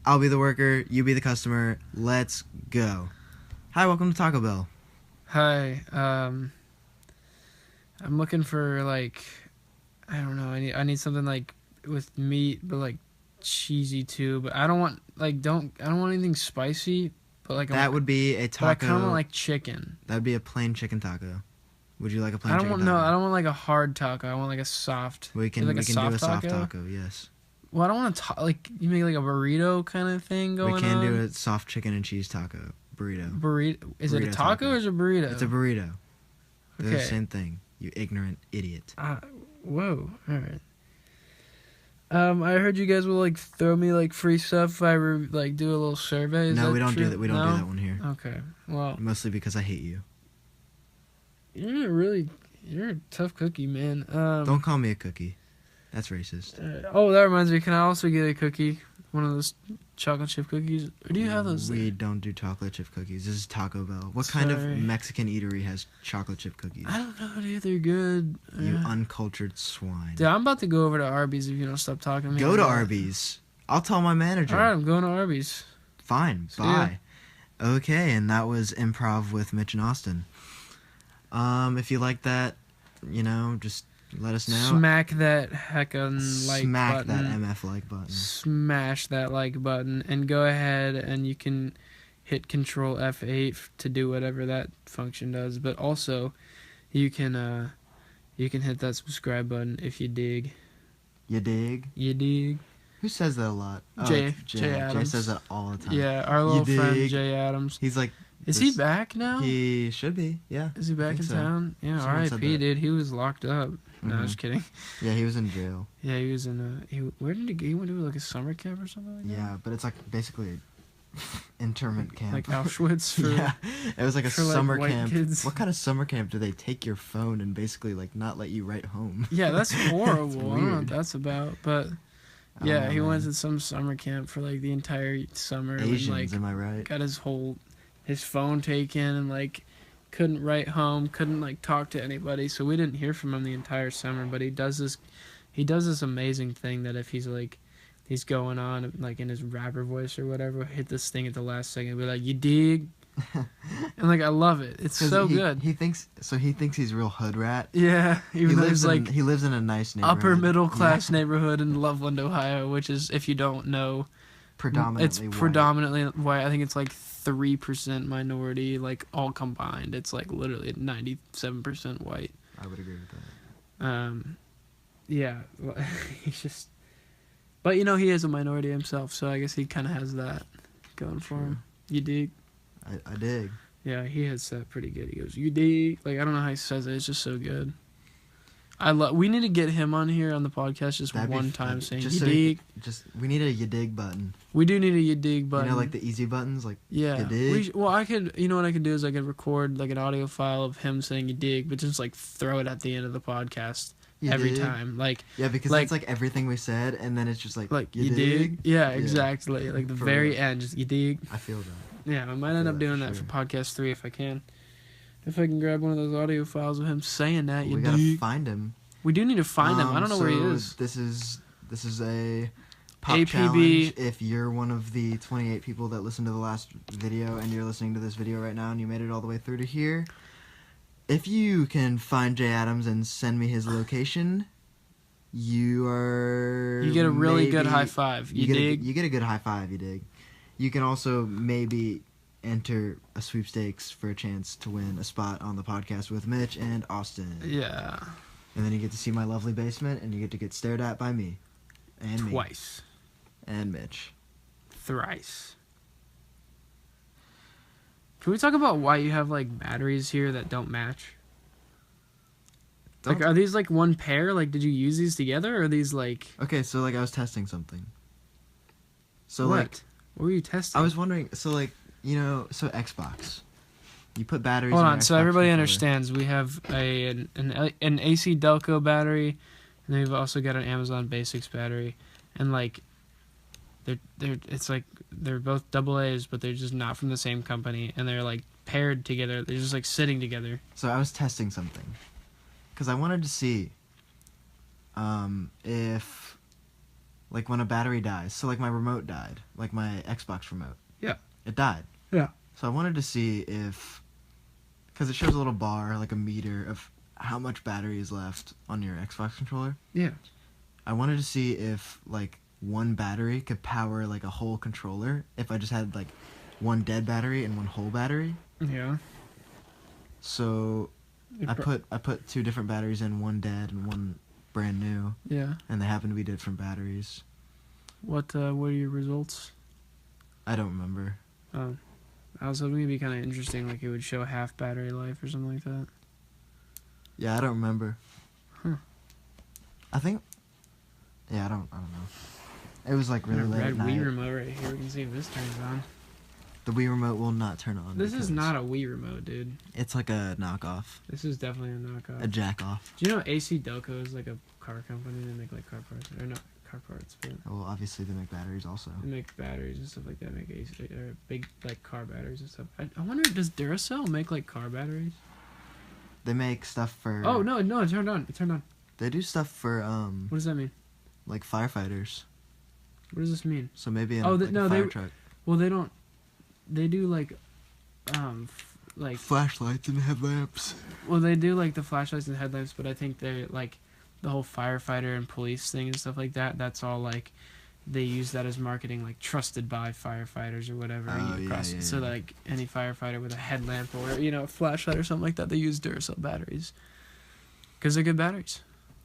I'll be the worker, you be the customer. Let's go. Hi, welcome to Taco Bell. Hi. I'm looking for like, I don't know. I need something like with meat, but like cheesy too. But I don't want I don't want anything spicy. But like that would be a taco. But I kind of want like chicken. That would be a plain chicken taco. Would you like a plain I don't chicken want taco? no. I don't want like a hard taco. I want like a soft. We can like do a soft taco. Yes. Well, I don't want to like you make like a burrito kind of thing going on. We can do a soft chicken and cheese taco burrito. Burrito. Is it a Burrito taco or is it a burrito? It's a burrito. They're the Okay. same thing. You ignorant idiot. Whoa. All right. I heard you guys will like throw me like free stuff if I like do a little survey. Is No, that we don't true? do that. We don't do that one here. Okay. Well, Mostly because I hate you. you're a tough cookie, man. Don't call me a cookie. That's racist. That reminds me. Can I also get a cookie? One of those chocolate chip cookies? Or do you have those? We don't do chocolate chip cookies. This is Taco Bell. What kind of Sorry. Mexican eatery has chocolate chip cookies? I don't know, dude. They're good. You uncultured swine. Dude, I'm about to go over to Arby's if you don't stop talking to me. Go to Arby's. I'll tell my manager. All right, I'm going to Arby's. Fine. See ya. Bye. Okay, and that was improv with Mitch and Austin. If you like that, just Let us know. Smack that heckin' like Smack button. that MF like button. Smash that like button and go ahead and you can hit Control F8 to do whatever that function does. But also, you can hit that subscribe button if you dig. You dig? You dig? Who says that a lot? Oh, Jay Jay Adams. says that all the time. Yeah, our little friend dig? Jay Adams. He's like, Is he back now? He should be. Yeah. Is he back in so. town? Yeah, Someone said R.I.P. that. dude. He was locked up. No, just kidding. Yeah, he was in jail. Yeah, he was in where did he go? He went to like a summer camp or something like that? Yeah, but it's like basically internment camp. Like Auschwitz for yeah, it was like a for, like, summer white camp. kids. What kind of summer camp do they take your phone and basically like not let you write home? Yeah, that's horrible. It's I don't know what weird. that's about, but I don't yeah, know, he went man. to some summer camp for like the entire summer. Asians, and, like, am I right? got his phone taken and like couldn't write home, couldn't like talk to anybody. So we didn't hear from him the entire summer. But he does this amazing thing that if he's going on like in his rapper voice or whatever, hit this thing at the last second, be like, you dig? And like I love it. It's so good. He thinks he's a real hood rat. Yeah, even though he's like he lives in a nice neighborhood. upper middle class neighborhood in Loveland, Ohio, which is, if you don't know, predominantly it's predominantly white. I think it's like 3% minority, like all combined. It's like literally 97% white. I would agree with that. Yeah, he's just, but you know, he is a minority himself, so I guess he kind of has that going for him. You dig? I dig. Yeah, he has that pretty good. He goes, you dig? Like, I don't know how he says it. It's just so good. We need to get him on here on the podcast just one time saying, you dig? We need a you dig button. We do need a you dig button. You know, like the easy buttons, like yeah. you dig? You know what I could do is I could record like an audio file of him saying you dig, but just like throw it at the end of the podcast every time. Like, yeah, because like, that's like everything we said, and then it's just like you dig? Yeah, exactly. Like the very end, just you dig? I feel that. Yeah, I might end up doing that for podcast 3 if I can. If I can grab one of those audio files of him saying that, you dig? We gotta find him. We do need to find him. I don't know where he is. This is a pop APB. challenge. If you're one of the 28 people that listened to the last video and you're listening to this video right now and you made it all the way through to here, if you can find Jay Adams and send me his location, you get a really good high five. You dig? You get a good high five. You dig? You can also maybe enter a sweepstakes for a chance to win a spot on the podcast with Mitch and Austin. Yeah. And then you get to see my lovely basement, and you get stared at by me. And Twice. Me. And Mitch. Thrice. Can we talk about why you have, like, batteries here that don't match? Like, are these, like, one pair? Like, did you use these together, or are these, like... Okay, so, like, I was testing something. So, what? like... What were you testing? I was wondering, so, like, you know, so Xbox. You put batteries Hold in on, your so Xbox everybody controller. understands. We have an AC Delco battery, and then we've also got an Amazon Basics battery, and like, they're both double A's, but they're just not from the same company, and they're like paired together. They're just like sitting together. So I was testing something, because I wanted to see, if, like, when a battery dies. So like my remote died, like my Xbox remote. Yeah. It died. Yeah. So I wanted to see if, because it shows a little bar, like a meter of how much battery is left on your Xbox controller. Yeah. I wanted to see if, like, one battery could power, like, a whole controller. If I just had, like, one dead battery and one whole battery. Yeah. So I put 2 different batteries in, one dead and one brand new. Yeah. And they happen to be different batteries. What are your results? I don't remember. Oh. I was hoping it'd be kind of interesting, like it would show half battery life or something like that. Yeah, I don't remember. Huh. I think. Yeah, I don't know. It was like really late Red at night. Wii remote right here. We can see if this turns on. The Wii remote will not turn on. This is not a Wii remote, dude. It's like a knockoff. This is definitely a knockoff. A jack off. Do you know AC Delco is like a car company? They make like car parts, or not car parts, but Well, obviously they make batteries also. they make batteries and stuff like that. Make AC or big like car batteries and stuff. I wonder, does Duracell make like car batteries? They make stuff for. Oh no, it turned on. It turned on. They do stuff for What does that mean? like firefighters. What does this mean? So maybe in Oh, like no, a fire truck. Well, they don't. They do like, like Flashlights and headlamps. Well, they do like the flashlights and headlamps, but I think they're like the whole firefighter and police thing and stuff like that. That's all like they use that as marketing, like trusted by firefighters or whatever. Oh, yeah, yeah, So yeah. like any firefighter with a headlamp or a flashlight or something like that, they use Duracell batteries because they're good batteries.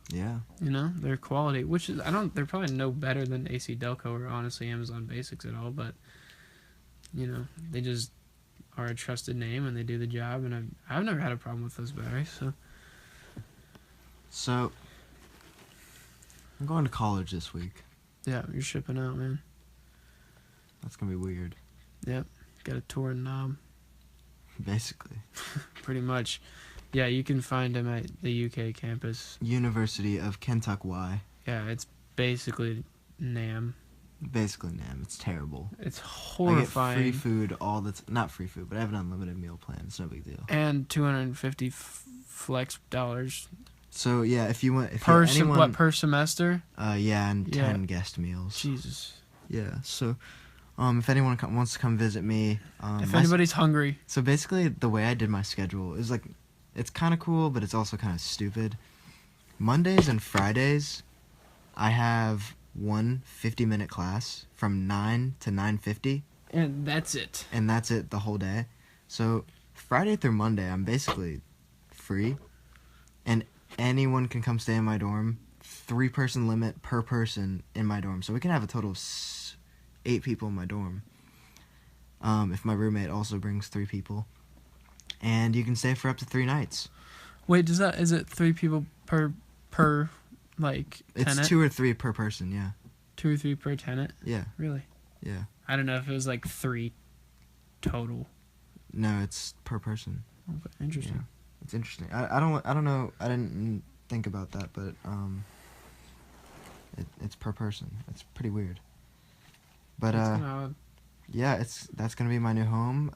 Yeah. They're quality, which is they're probably no better than AC Delco or honestly Amazon Basics at all, but they just are a trusted name and they do the job, and I've never had a problem with those batteries. So I'm going to college this week. Yeah, you're shipping out, man. That's gonna be weird. Yep, got a tour knob. Basically. Pretty much. Yeah, you can find them at the UK campus. University of Kentucky. Yeah, it's basically NAM. Basically, NAM. It's terrible. It's horrifying. I get free food all the not free food, but I have an unlimited meal plan. It's no big deal. And 250 flex dollars. So yeah, if you want, per semester? Yeah, and 10 guest meals. Jesus. Yeah. So, if anyone wants to come visit me, if anybody's hungry. So basically, the way I did my schedule is like, it's kind of cool, but it's also kind of stupid. Mondays and Fridays, I have one 50-minute class from 9 to 9:50. And that's it. And that's it the whole day. So Friday through Monday, I'm basically free, and anyone can come stay in my dorm. 3-person limit per person in my dorm, so we can have a total of 8 people in my dorm. If my roommate also brings 3 people, and you can stay for up to 3 nights. Wait, is it 3 people per like tenant? It's 2 or 3 per person, yeah. 2 or 3 per tenant? Yeah. Really? Yeah. I don't know if it was like 3 total. No, it's per person. Okay, interesting. Yeah. It's interesting. I don't know. I didn't think about that, but it's per person. It's pretty weird. But That's kinda odd. yeah, that's gonna be my new home.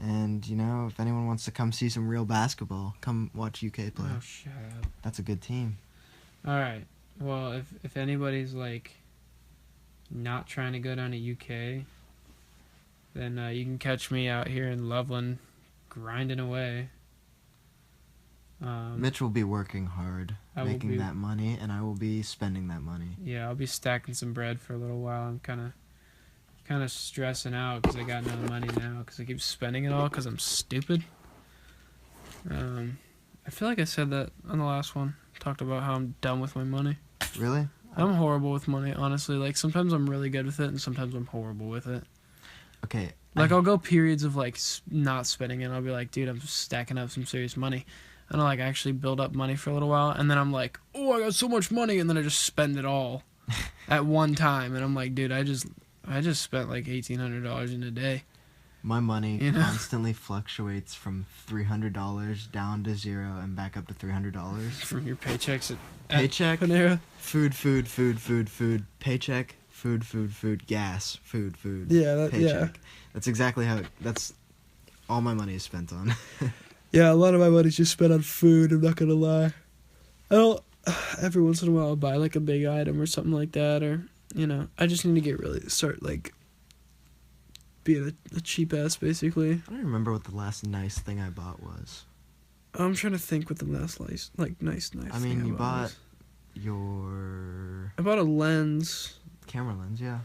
And if anyone wants to come see some real basketball, come watch UK play. Oh, shut up. That's a good team. All right. Well, if anybody's like not trying to go down to UK, then you can catch me out here in Loveland grinding away. Mitch will be working hard, making that money, and I will be spending that money. Yeah, I'll be stacking some bread for a little while. I'm kind of stressing out because I got no money now because I keep spending it all because I'm stupid. I feel like I said that on the last one. Talked about how I'm dumb with my money. Really? I'm horrible with money, honestly. Like, sometimes I'm really good with it, and sometimes I'm horrible with it. Okay. Like, I'll go periods of, like, not spending it. I'll be like, dude, I'm stacking up some serious money. And I'll, like, actually build up money for a little while. And then I'm like, oh, I got so much money. And then I just spend it all at one time. And I'm like, dude, I just spent, like, $1,800 in a day. My money constantly fluctuates from $300 down to 0 and back up to $300. From your paychecks at Paycheck, Panera. food, paycheck, food, gas, food, Yeah, paycheck. yeah. That's exactly that's all my money is spent on. Yeah, a lot of my money's just spent on food, I'm not gonna lie. Every once in a while I'll buy like a big item or something like that, or, I just need to start like being a cheap ass, basically. I don't remember what the last nice thing I bought was. I'm trying to think what the last nice I mean, thing you bought was. your I bought a lens, camera lens, yeah.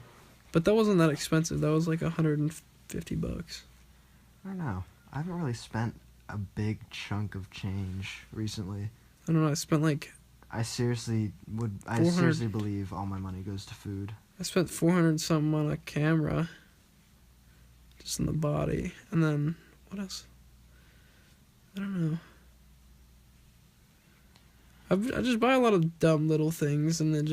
but that wasn't that expensive. That was like $150. I don't know. I haven't really spent a big chunk of change recently. I don't know. I spent like I seriously believe all my money goes to food. I spent 400 something on a camera, just in the body, and then what else? I don't know. I just buy a lot of dumb little things, and then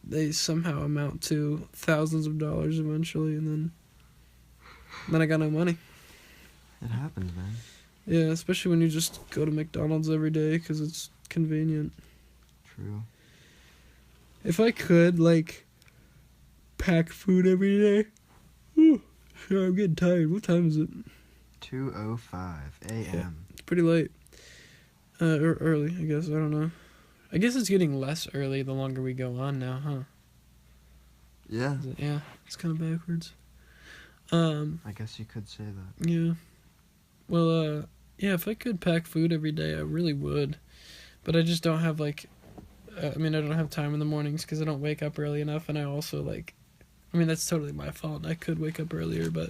they somehow amount to thousands of dollars eventually, and then I got no money. It happens, man. Yeah, especially when you just go to McDonald's every day because it's convenient. True. If I could, like, pack food every day. Whew, sure, I'm getting tired. What time is it? 2:05 a.m. Yeah, it's pretty late. Or early, I guess. I don't know. I guess it's getting less early the longer we go on now, huh? Yeah. Yeah, it's kind of backwards. I guess you could say that. Yeah. Well, yeah, if I could pack food every day, I really would. But I just don't have, like, I mean, I don't have time in the mornings because I don't wake up early enough, and I also like. I mean, that's totally my fault. I could wake up earlier, but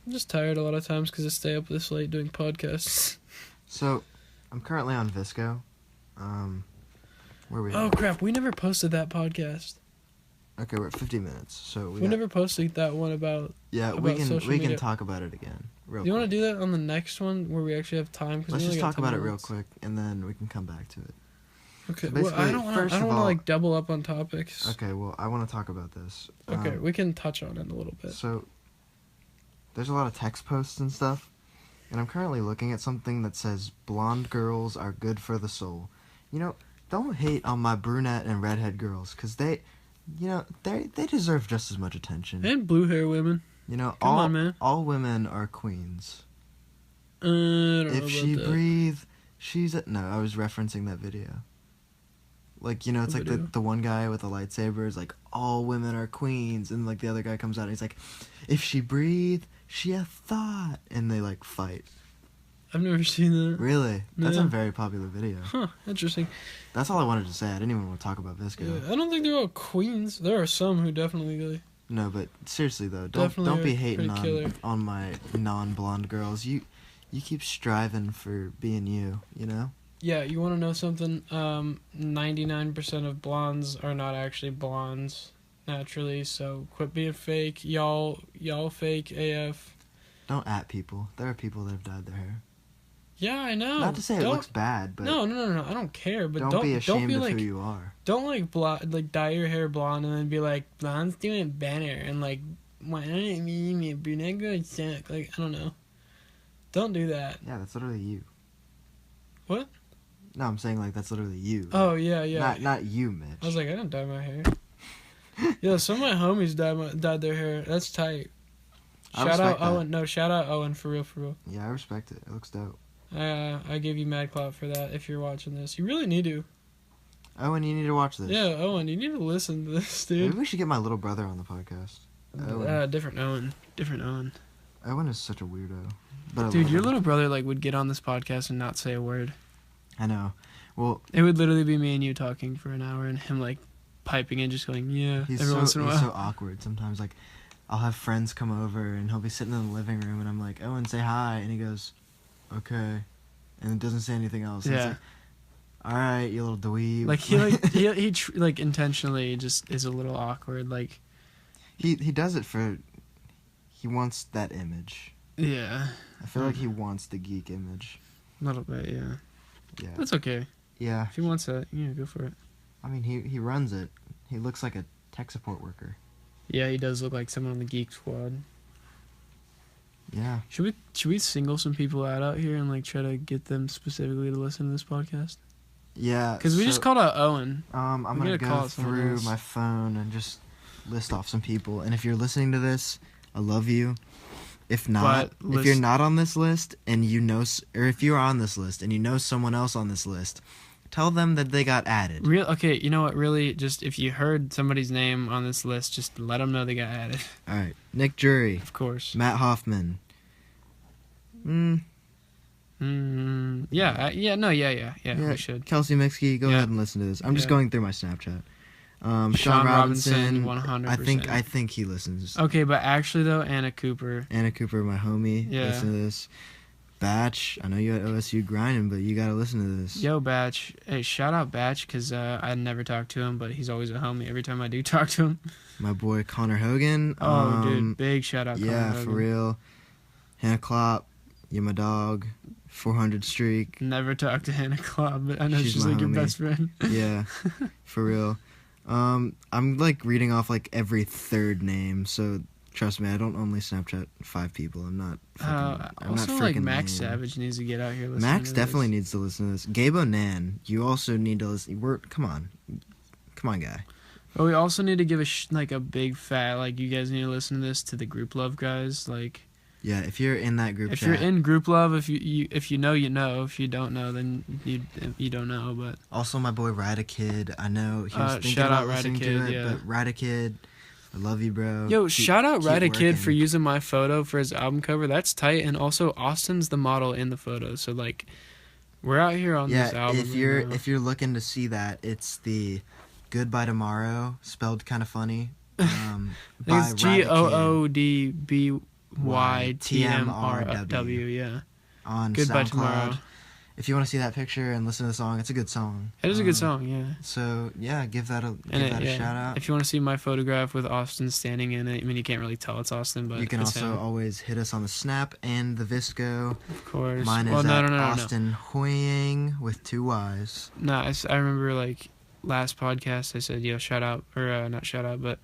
I'm just tired a lot of times because I stay up this late doing podcasts. So, I'm currently on Visco. Where we? Oh at? crap! We never posted that podcast. Okay, we're at 50 minutes. So We never posted that one about. Yeah, about we can social media. talk about it again. Real Do you quick. want to do that on the next one where we actually have time? Let's just talk about it real quick, and then we can come back to it. Okay. So Well, I don't want first to of all- like double up on topics. Okay, well, I want to talk about this. Okay, we can touch on it a little bit. So, there's a lot of text posts and stuff, and I'm currently looking at something that says, blonde girls are good for the soul. You know, don't hate on my brunette and redhead girls, because they deserve just as much attention. And blue hair women. You know, Come on, man. all women are queens. I don't know If about she that. breathe, she's a... No, I was referencing that video. Like, you know, it's What like video? the one guy with the lightsaber is like, all women are queens. And, like, the other guy comes out and he's like, if she breathe, she a thought. And they, like, fight. I've never seen that. Really? That's Yeah. a very popular video. Huh, interesting. That's all I wanted to say. I didn't even want to talk about Visco. Yeah, I don't think they're all queens. There are some who definitely. No, but seriously, though, Definitely don't be are hating pretty killer. on my non-blonde girls. You keep striving for being you, you know? Yeah, you want to know something? 99% of blondes are not actually blondes naturally, so quit being fake. Y'all fake AF. Don't at people. There are people that have dyed their hair. Yeah, I know. Not to say it Don't- looks bad, but No, I don't care. But don't be ashamed be of like, who you are. don't like dye your hair blonde and then be like, blonde's doing better and like, why don't it mean me brunette girl suck? Like, I don't know. Don't do that. Yeah, that's literally you. What? No, I'm saying like that's literally you. Oh yeah. Not you, Mitch. I was like, I didn't dye my hair. Yo, some of my homies dyed their hair. That's tight. I Shout out respect that. Owen. No, shout out Owen for real. Yeah, I respect it. It looks dope. I give you mad clout for that if you're watching this. You really need to. Owen, you need to watch this. Yeah, Owen, you need to listen to this, dude. Maybe we should get my little brother on the podcast. Owen. Different Owen. Owen is such a weirdo. But I Dude, love your him. little brother like would get on this podcast and not say a word. I know. Well, It would literally be me and you talking for an hour and him like piping in, just going, yeah, he's every once in a while. so awkward sometimes. Like, I'll have friends come over and he'll be sitting in the living room and I'm like, Owen, say hi, and he goes, okay, and doesn't say anything else. And it's Yeah. like, all right, you little dweeb. Like he like intentionally just is a little awkward. Like he does it for. He wants that image. yeah, I feel like he wants the geek image. a little bit. Yeah, Yeah. that's okay. Yeah. If he wants that, yeah, go for it. I mean, he runs it. He looks like a tech support worker. Yeah, he does look like someone on the Geek Squad. Yeah. Should we single some people out here and like try to get them specifically to listen to this podcast? Yeah. Because we just called out Owen. I'm we gonna gotta call go it someone through else. my phone and just list off some people. And if you're listening to this, I love you. If not, But if you're not on this list and you know, or if you're on this list and you know someone else on this list, tell them that they got added. Okay, you know what? Really, just if you heard somebody's name on this list, just let them know they got added. All right. Nick Jury, Of course. Matt Hoffman. Yeah. We should. Kelsey Mixkey, go Yeah. ahead and listen to this. I'm just Yeah. going through my Snapchat. Sean Sean Robinson, Robinson, 100%. I think he listens. Okay, but actually though, Anna Cooper. Anna Cooper, my homie, Yeah. listen to this. Batch, I know you at OSU grinding, but you gotta listen to this. Yo, Batch. Hey, shout out Batch, because I never talked to him, but he's always a homie every time I do talk to him. My boy Connor Hogan. Oh, dude, big shout out. Yeah, Connor for Hogan. real. Hannah Klopp, you my dog. 400 streak. Never talked to Hannah Club, but I know She's she's my like your homie. best friend. Yeah, for real. I'm like reading off like every third name, so trust me, I don't only Snapchat 5 people. I'm not. I'm Also, not like freaking Max lame. Savage needs to get out here listening Max to definitely this. needs to listen to this. Gabe Onan, you also need to listen. Come on, guy. But we also need to give a big fat, like, you guys need to listen to this to the Group Love guys. Like, Yeah, if you're in that group if chat. you're in Group Love, if you know, you know. If you don't know, then you don't know. But Also, my boy Rida Kid. I know he was thinking shout about out listening Rida to Kid, it, yeah. but Rida Kid, I love you, bro. yo, Keep- shout out keep Rida Kid for working. using my photo for his album cover. That's tight. And also, Austin's the model in the photo. So like, We're out here on Yeah, this album. if you're looking to see that, it's the Goodbye Tomorrow, spelled kind of funny. It's GOODBYTMRW. Yeah. On Goodbye SoundCloud. Tomorrow. If you want to see that picture and listen to the song, it's a good song. It is a good song, yeah. So yeah, give that a shout out. If you want to see my photograph with Austin standing in it, I mean you can't really tell it's Austin, but you can it's also him. always hit us on the Snap and the Visco. Of course. Mine is Austin Hoying with 2 Y's. No, I remember like last podcast I said shout out or not shout out, but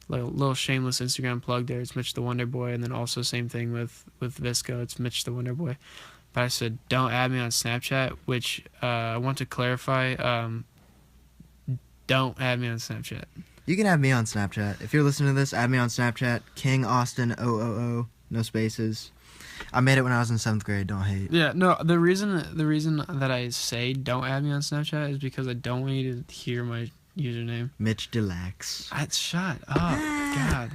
like a little shameless Instagram plug there. It's Mitch the Wonder Boy, and then also same thing with Visco. It's Mitch the Wonder Boy. But I said don't add me on Snapchat, which I want to clarify. Don't add me on Snapchat. You can add me on Snapchat. If you're listening to this, add me on Snapchat. King Austin 000, no spaces. I made it when I was in 7th grade. Don't hate. Yeah, no. The reason that I say don't add me on Snapchat is because I don't want you to hear my username. Mitch Delax. Shut up, God.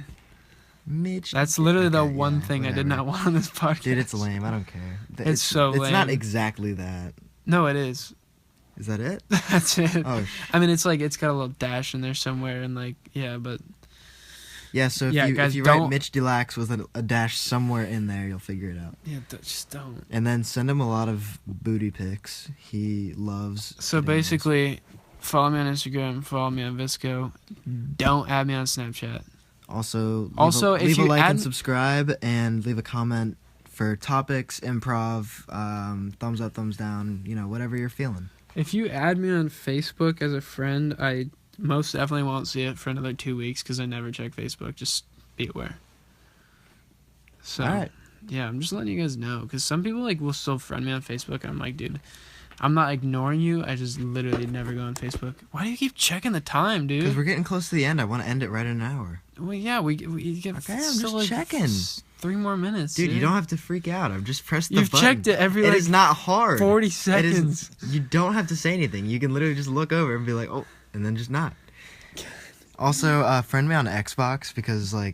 Mitch. That's literally the one thing I did not want on this podcast. Dude, it's lame. I don't care. It's so lame. It's not exactly that. No, it is. Is that it? That's it. Oh. I mean, it's like it's got a little dash in there somewhere, and like but. Yeah, so if you write Mitch Delax with a dash somewhere in there, you'll figure it out. Yeah, just don't. And then send him a lot of booty pics. He loves. So basically, follow me on Instagram, follow me on Visco. Don't add me on Snapchat. Also, if leave you a like add... and subscribe, and leave a comment for topics, improv, thumbs up, thumbs down, whatever you're feeling. If you add me on Facebook as a friend, I most definitely won't see it for another 2 weeks because I never check Facebook. Just be aware. So, all right. Yeah, I'm just letting you guys know because some people will still friend me on Facebook, and I'm like, dude, I'm not ignoring you. I just literally never go on Facebook. Why do you keep checking the time, dude? Because we're getting close to the end. I want to end it right in an hour. Well, yeah, we get. Okay, I'm just checking. 3 more minutes, dude. You don't have to freak out. I've just pressed the button. You've checked it every. It is not hard. 40 seconds. You don't have to say anything. You can literally just look over and be like, oh, and then just not. Also, friend me on Xbox because I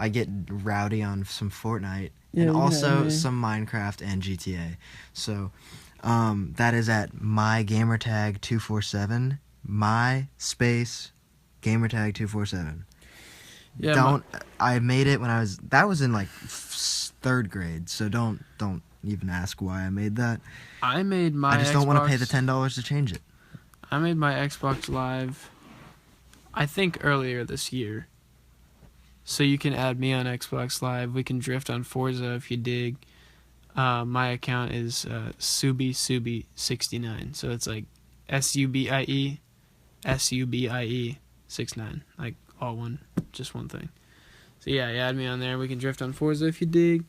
get rowdy on some Fortnite and also some Minecraft and GTA. So, that is at mygamertag247. My space gamertag247. Yeah, I made it when that was in 3rd grade, so don't even ask why I made that. I made my I just don't want to pay the $10 to change it. I made my Xbox Live, I think earlier this year. So you can add me on Xbox Live. We can drift on Forza if you dig. My account is Subie69. So it's like SUBIE 69. Like all one, just one thing. So yeah, add me on there. We can drift on Forza if you dig.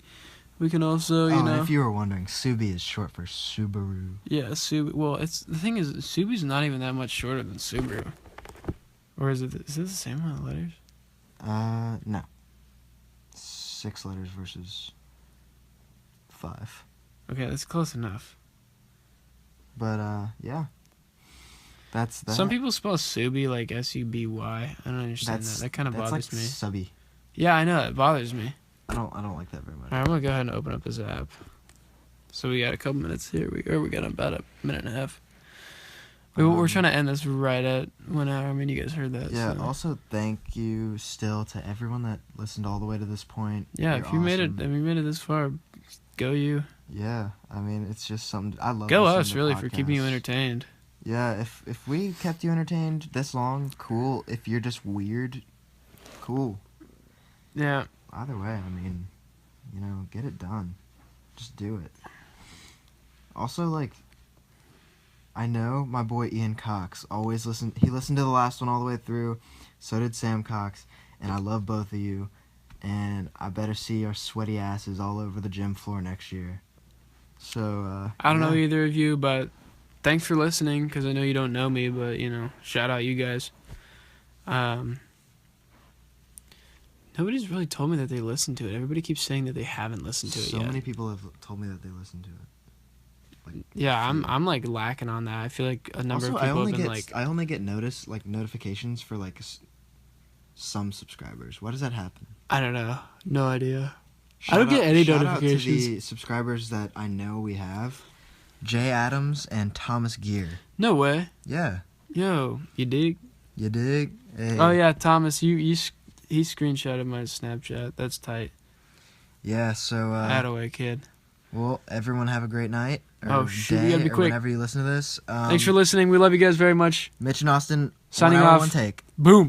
We can also, if you were wondering, Subi is short for Subaru. Yeah, Subi. Well, the thing is, Subi's not even that much shorter than Subaru. Or is it the same amount of letters? No. 6 letters versus 5. Okay, that's close enough. But, yeah. That's that. Some people spell Subi like Suby. I don't understand that. That kind of bothers me. Subby. Yeah, I know. It bothers me. I don't like that very much. Alright, I'm going to go ahead and open up this app. So we got a couple minutes here. We got about a minute and a half. We're trying to end this right at 1 hour. I mean, you guys heard that. Yeah, so. Also, thank you still to everyone that listened all the way to this point. Yeah, if you made it this far, go you. Yeah, I mean, it's just something I love. Go us, really, for keeping you entertained. Yeah, if we kept you entertained this long, cool. If you're just weird, cool. Yeah. Either way, I mean, get it done. Just do it. Also, I know my boy Ian Cox always listened. He listened to the last one all the way through. So did Sam Cox. And I love both of you. And I better see our sweaty asses all over the gym floor next year. So, I don't know either of you, but thanks for listening, because I know you don't know me, but, shout out you guys. Nobody's really told me that they listened to it. Everybody keeps saying that they haven't listened to it yet. So many people have told me that they listened to it. Yeah, I'm lacking on that. I feel like a number of people have been I only get notifications for some subscribers. Why does that happen? I don't know. No idea. I don't get any notifications. Shout out to the subscribers that I know we have, Jay Adams, and Thomas Gear. No way. Yeah. Yo, you dig? You dig? Hey. Oh yeah, Thomas, he screenshotted my Snapchat. That's tight. Yeah, so Attaway, kid. well, everyone have a great night. Or Oh shoot, day, we gotta be or quick. whenever you listen to this. Thanks for listening. We love you guys very much. Mitch and Austin. Signing 1 hour, off. 1 take. Boom.